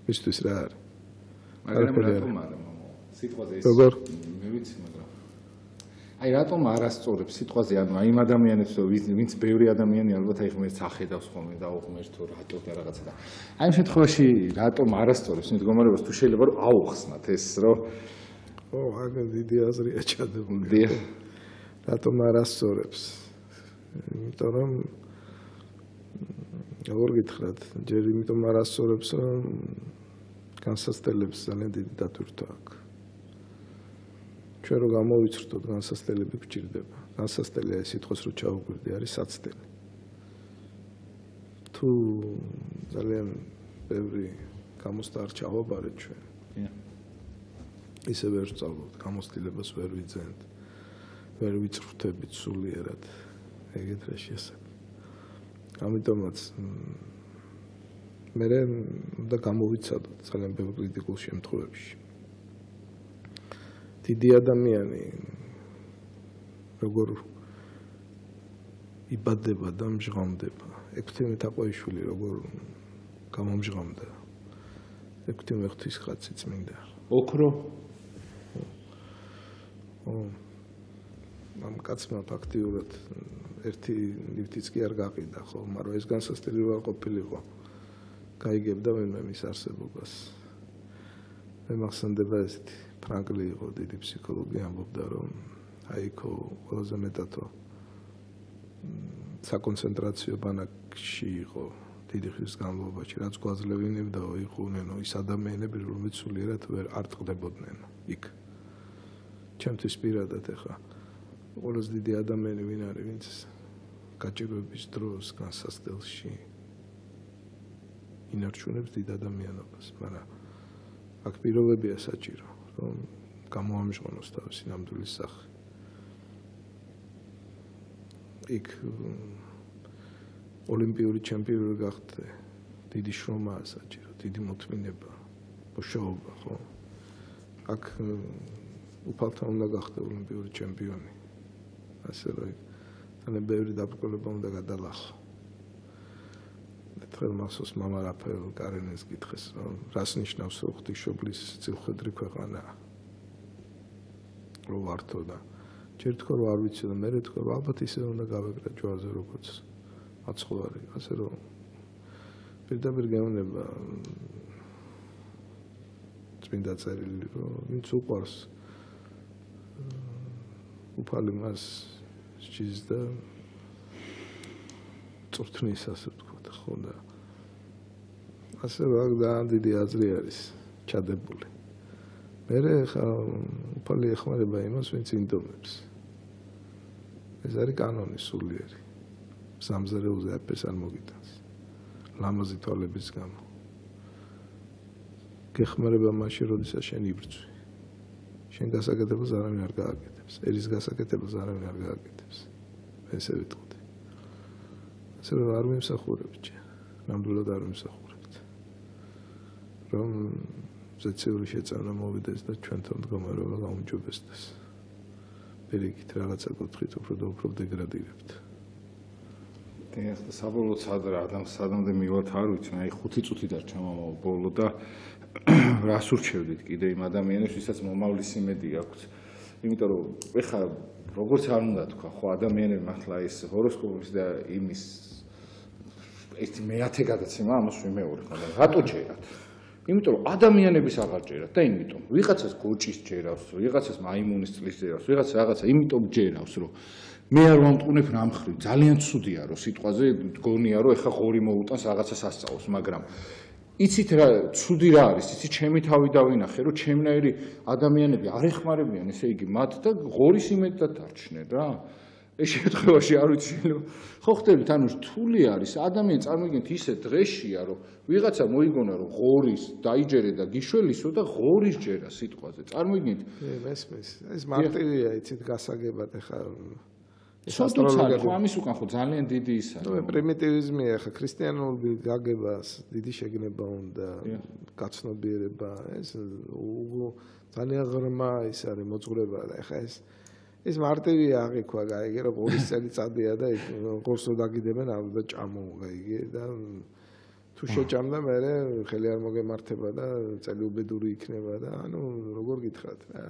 მისთვის რა არის? მაგრამ რატომ არა მამა? სიტყვაზე ის როგორ? მე ვიცი, მაგრამ აი რატომ არასწორებს სიტყვაზე, ანუ აი იმ ადამიანებს, ვინც ბევრი ადამიანი ალბათ აი ღმერთს ახედავს ხოლმე და უღმერთო რატო და რაღაცა და აი ამ შემთხვევაში რატომ არასწორებს მდგომარეობას თუ შეიძლება რომ აუხსნათ ეს რომ ო, აგერ დიდი აზრია ჩადებული. დიახ. რატომ არასწორებს? იმიტომ რომ როგორ გითხრათ, ჯერ იმიტომ არასწორებს, რომ განსასწრებლებს ძალიან დიდი დატვირთვა აქვს. ჩვენ რო გამოვიცრდოთ, განსასწრებლები გვჭირდება. განსასწრელი ეს სიტყვის რო ჩაუგვირდი არის საცდელი. თუ ძალიან ბევრი გამოსტა არ ჩავაბარეთ ჩვენ. ისე ვერ ვწავლობთ, გამოცდილებას ვერ ვიძენთ, ვერ ვიწრთებით სულიერად. ეგეთ რა შესაძლოა. ამიტომაც მე უნდა გამოვიცადოთ ძალიან ბევრ კრიტიკულ შემთხვევებში. დიდი ადამიანი როგორ იბადება და მჟღავდება. ექვთიმე თაყვაიშვილი როგორ გამომჟღავდა. ექვთიმე ღვთისკაცი წმინდა. ოქრო ამ კაცმა ფაქტიურად ერთი ლიფტიც კი არ გაყიდა, ხო, მაგრამ ეს განსასწრელი არ ყოფილიყო. გაიგებდა ვინმე მის არსებობას. მე მახსენდება ესეთი ფრანკლი იყო დიდი ფსიქოლოგი, ამბობდა რომ აიქო ყველაზე მეტათო საკონცენტრაციო ბანაკში იყო დიდი ხნის განმავლობაში, რაც გვაძლევინებდაო იყვნენ ის ადამიანები, რომლებიც სულიერად ვერ არ ტყდებოდნენ იქ. ჩემთვის პირადად ეხა ყველაზე დიდი ადამიანი ვინ არის, ვინც გაჭირვების დროს განსასწრელში ინარჩუნებს დიდ ადამიანობას, მაგრამ აქ პირობებია საჭირო, რომ გამოამჟღავნოს თავისი ნამდვილი სახე. იქ ოლიმპიური ჩემპიონი გახდე, დიდი შრომაა საჭირო, დიდი მოთმინება, მუშაობა, ხო? აქ უფალთან უნდა გახდე ოლიმპიური ჩემპიონი. ასე რომ ძალიან ბევრი დაბრკოლება უნდა გადალახო. ერთხელ მახსოვს მამა რაფაელ კარენეს კითხეს, რომ რას ნიშნავს ღვთისმშობლის სიცილხედრი ქვეყანა. რო ვართო და ჯერ თქო რომ არ ვიცი და მერე თქო რომ ალბათ ისე უნდა გავეკრა ჯვარზე როგორც მაცხოვარი. ასე რომ პირდაპირ გეუბნება წმინდა წერილი, რომ ვინც უყვარს უფალი მას სჭის და წვრთნის, ასე ვთქვათ, ხო და ასე რომ ძალიან დიდი აზრი არის ჩადებული. მერე ხა უფალი ეხმარება იმას, ვინც ინდომებს. ეს არის კანონი სულიერი. სამზარეულზე აფერს არ მოგიტანს. ლამაზი თვალების გამო. გეხმარება მაშინ, როდესაც შენ იბრძვი. შენ გასაკეთებას არავინ არ გააკეთებს. ერის გასაკეთებას არავინ არ გააკეთებს. ესე ვიტყოდი. ასე რომ არ ვიმსახურებთ ჯერ. ნამდვილად არ ვიმსახურებთ. რომ ზეციური შეწევნა მოვიდეს და ჩვენთან მდგომარეობა გაუმჯობესდეს. პირიქით რაღაცა კუთხით უფრო და უფრო დეგრადირებთ. დიახ, საბოლოოდ სადრა ადამიანს სადამდე მივალთ არ ვიცი, აი 5 წუთი დარჩა მამა ბოლო და რას ურჩევდით კიდე იმ ადამიანებს, ვისაც მომავლის იმედი აქვს. იმიტომ რომ ეხლა როგორც არ უნდა თქვა, ხო ადამიანები მართლა ეს ჰოროსკოპის და იმის ერთი მეათე გადაცემა ამას ვიმეორე ხოლმე. რატო ჯერათ? იმიტომ რომ ადამიანების აღარ ჯერათ და იმიტომ ვიღაცას გოჭის ჯერავს, ვიღაცას მაიმუნის წლის ჯერავს, ვიღაცას რაღაცა იმიტომ ჯერავს, რომ მე არ ვამტყუნებ რა მხრივ, ძალიან ცუდია რომ სიტყვაზე გონია რომ ეხა ღორი მოუტანს რაღაცას ასწავლოს, მაგრამ იცით რა ცუდი რა არის, იცით ჩემი თავი დავინახე, რომ ჩემნაირი ადამიანები არ ეხმარებიან, ესე იგი მათ და ღორის იმედად დარჩნენ რა. ეს შემთხვევაში არ ვიცი, ხო ხდებით, ანუ რთული არის, ადამიანი წარმოგიდგენთ ისე დღეშია, რომ ვიღაცა მოიგონა, რომ ღორის დაიჯერე და გიშველისო და ღორის ჯერა სიტყვაზე. წარმოგიდგენთ? მესმის. ეს მარტივია, იცით, გასაგებად ეხა ასტროლოგია ხო ამის უკან ხო ძალიან დიდი ისა. ნუ პრიმიტივიზმია, ხა ქრისტიანული გაგებას დიდი შეგნება უნდა, გაცნობიერება, ეს ძალიან ღრმა ის არის მოძღვრება და ეხა ეს მარტივია აღიქვა, გაიგე, რომ ღორის წელიწადია და ღორს რო დაგიდებენ, ალბათ ჭამო, გაიგე და თუ შეჭამდა მე ხელი არ მოგემართება და წელი უბედური იქნება და ანუ როგორ გითხრათ რა,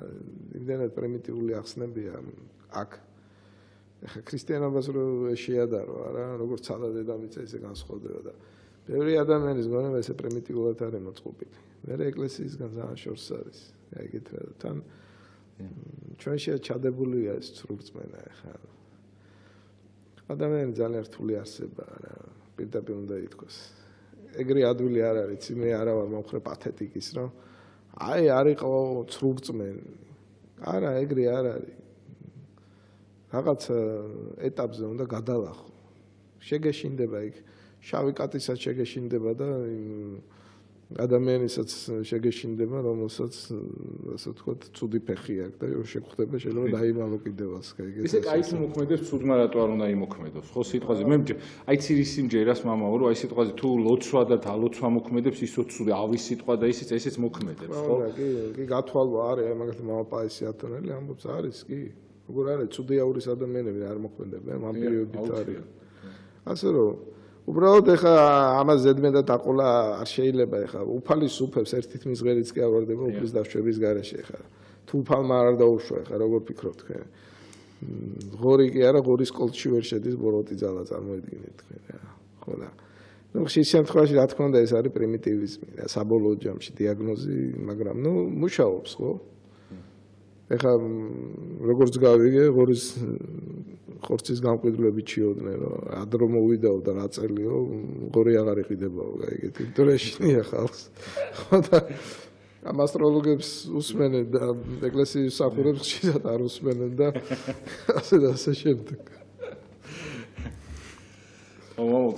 იმდენად პრიმიტიული ახსნებია აქ ეხა ქრისტიანობას რო შეადარო არა როგორც ცადა დედამიწა ისე განსხვავდება და ბევრი ადამიანის გონება ესე პრიმიტიულად არის მოწყობილი. მე ეკლესიისგან ძალიან შორს არის. აიგეთ რა თან ჩვენში ჩადებულია ეს სრულწმენა ეხა. ადამიანი ძალიან რთული არსება რა პირდაპირ უნდა ითქვას. ეგრე ადვილი არ არის, მე არა ვარ მომხრე პათეტიკის რომ აი არ იყო სრულწმენი. არა, ეგრე არ არის. რაღაც ეტაპზე უნდა გადალახო. შეგეშინდება იქ შავი კატისაც შეგეშინდება და ადამიანისაც შეგეშინდება, რომელსაც ასე ვთქვათ, ცუდი ფეხი აქვს და შეგხვდება შეიძლება დაიმალო კიდევაც, გაიგეთ? ისე კაი თუ მოქმედებს, ცუდმა რატო არ უნდა იმოქმედოს? ხო სიტყვაზე მე აი ცირისი მჯერას მამაო, რომ აი სიტყვაზე თუ ლოცვა და დალოცვა მოქმედებს, ისო ცუდი ავის სიტყვა და ისიც მოქმედებს, ხო? კი, გათვალვა არის, აი მაგალითად მამაპაისი ათონელი ამბობს, არის კი. როგორ არის ცუდი აურის ადამიანები არ მოქმედებენ, ვამპირიებიც არიან. ასე რომ უბრალოდ ეხა ამას ზედმეტად აყოლა არ შეიძლება ეხა უფალის უფებს ერთით მისღერიც კი არ ვარდება უფლის დაშვების გარეშე ეხა თუ უფალმა არ დაუშვა ეხა როგორ ფიქრობთ თქვენ ღორი კი არა ღორის კოლჩი ვერ შედის ბოროტი ძალა წარმოედგინეთ თქვენ რა ხო და ნუ ხშირ შემთხვევაში რა თქმა უნდა ეს არის პრიმიტივიზმი რა საბოლოო ჯამში დიაგნოზი მაგრამ ნუ მუშაობს ხო ეხა როგორც გავიგე ღორის ხორცის გამყიდვლები ჩიოდნენ რომ ადრო მოვიდაო და რა წელიო ღორი აღარ იყიდებაო გაიგეთ ინტერესია ხალხს ხო და ამ ასტროლოგებს უსმენენ და ეკლესიის სახურებს ხშირად არ უსმენენ და ასე და ასე შემდეგ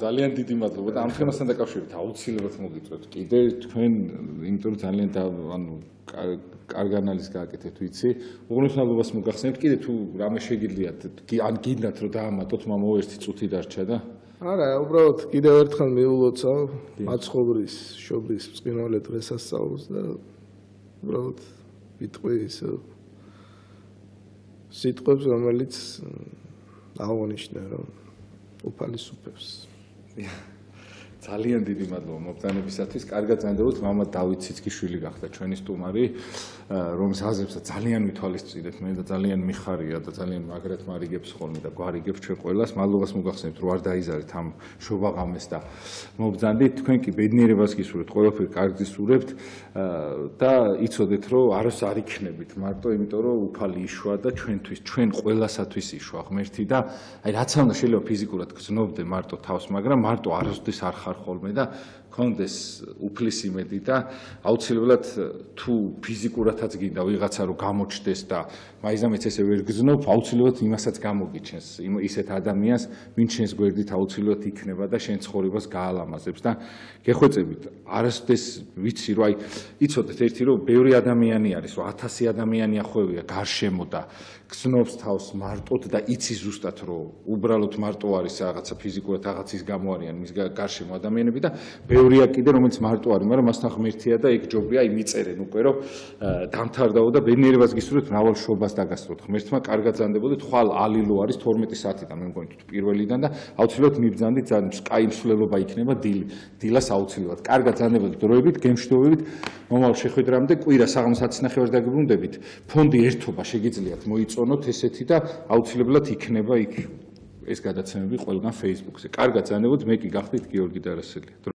ძალიან დიდი მადლობა და ამ თემასთან დაკავშირებით აუცილებლად მოგიწევთ კიდე თქვენ იმიტომ რომ ძალიან ანუ კარგ ანალიზს გააკეთეთ ვიცი უღრმესობას მოგახსენებთ კიდე თუ რამე შეგიძლიათ ან გინდათ რომ დაამატოთ მამაო ერთი წუთი დარჩა და არა უბრალოდ კიდევ ერთხელ მიულოცავ მაცხოვრის შობის წინვალე დღესასწაულს და უბრალოდ ვიტყვი ის სიტყვებს რომელიც აღონიშნე რომ უფალის უფებს ძალიან დიდი მადლობა მობრძანებისათვის. კარგად ზანდებოთ მამა დავით ციცქიშვილი გახდა ჩვენი სტუმარი, რომლის აზრებსაც ძალიან ვითვალისწინებთ მე და ძალიან მიხარია და ძალიან მაგრად მარიგებს ხოლმე და გვარიგებს ჩვენ ყველას. მადლობას მოგახსენებთ რომ არ დაიზარეთ ამ შობაღამეს და მობრძანდით. თქვენ კი ბედნიერებას გისურვებთ, ყველაფერი კარგ გისურვებთ და იცოდეთ რომ არას არ იქნებით მარტო იმიტომ რომ უფალი იშვა და ჩვენთვის, ჩვენ ყველასათვის იშვა ღმერთი და აი რაც უნდა შეიძლება ფიზიკურად გრძნობდე მარტო თავს, მაგრამ მარტო არასოდეს არ ხარ ხოლმე და კონდეს უფლის იმედი და აუცილებლად თუ ფიზიკურადაც გინდა ვიღაცა რომ გამოჩდეს და მაიზამეც ესე ვერ გრძნობ აუცილებლად იმასაც გამოგიჩენს ისეთ ადამიანს ვინც შენს გვერდით აუცილებლად იქნება და შენ ცხოვრებას გაალამაზებს და გეხვეწებით არასოდეს ვიცი რომ აი იცოდეთ ერთი რომ ბევრი ადამიანი არის რომ 1000 ადამიანი ახვევია გარშემო და გრძნობს თავს მარტოდ და იცი ზუსტად რომ უბრალოდ მარტო არის რაღაცა ფიზიკურად რაღაცის გამო არიან მის გარშემო ადამიანები და ბევრია კიდე რომელიც მარტო არის, მაგრამ მასთან ღმერთია და იქ ჯობია იმიწერენ უკვე რომ დამთავრდაო და ბედნიერებას გისურვებთ მრავალ შობას დაგასწროთ. ღმერთმა კარგად ზანდებოდეთ, ხვალ ალილო არის 12 საათიდან მე მგონი თუ პირველიდან და აუცილებლად მიბრძანდით ძალიან კაი მსვლელობა იქნება დილას აუცილებლად. კარგად ზანდებოდეთ დროებით, გემშვიდობებით, მომავალ შეხვედრამდე კვირა საღამოს 10:30-ს დაგიბრუნდებით. ფონდი ერთობა შეგიძლიათ მოიწონოთ ესეთი და აუცილებლად იქნება იქ ეს გადაცემები ყველგან Facebook-ზე. კარგად ზანდებოდეთ, მე კი გახდით გიორგი დარასელი.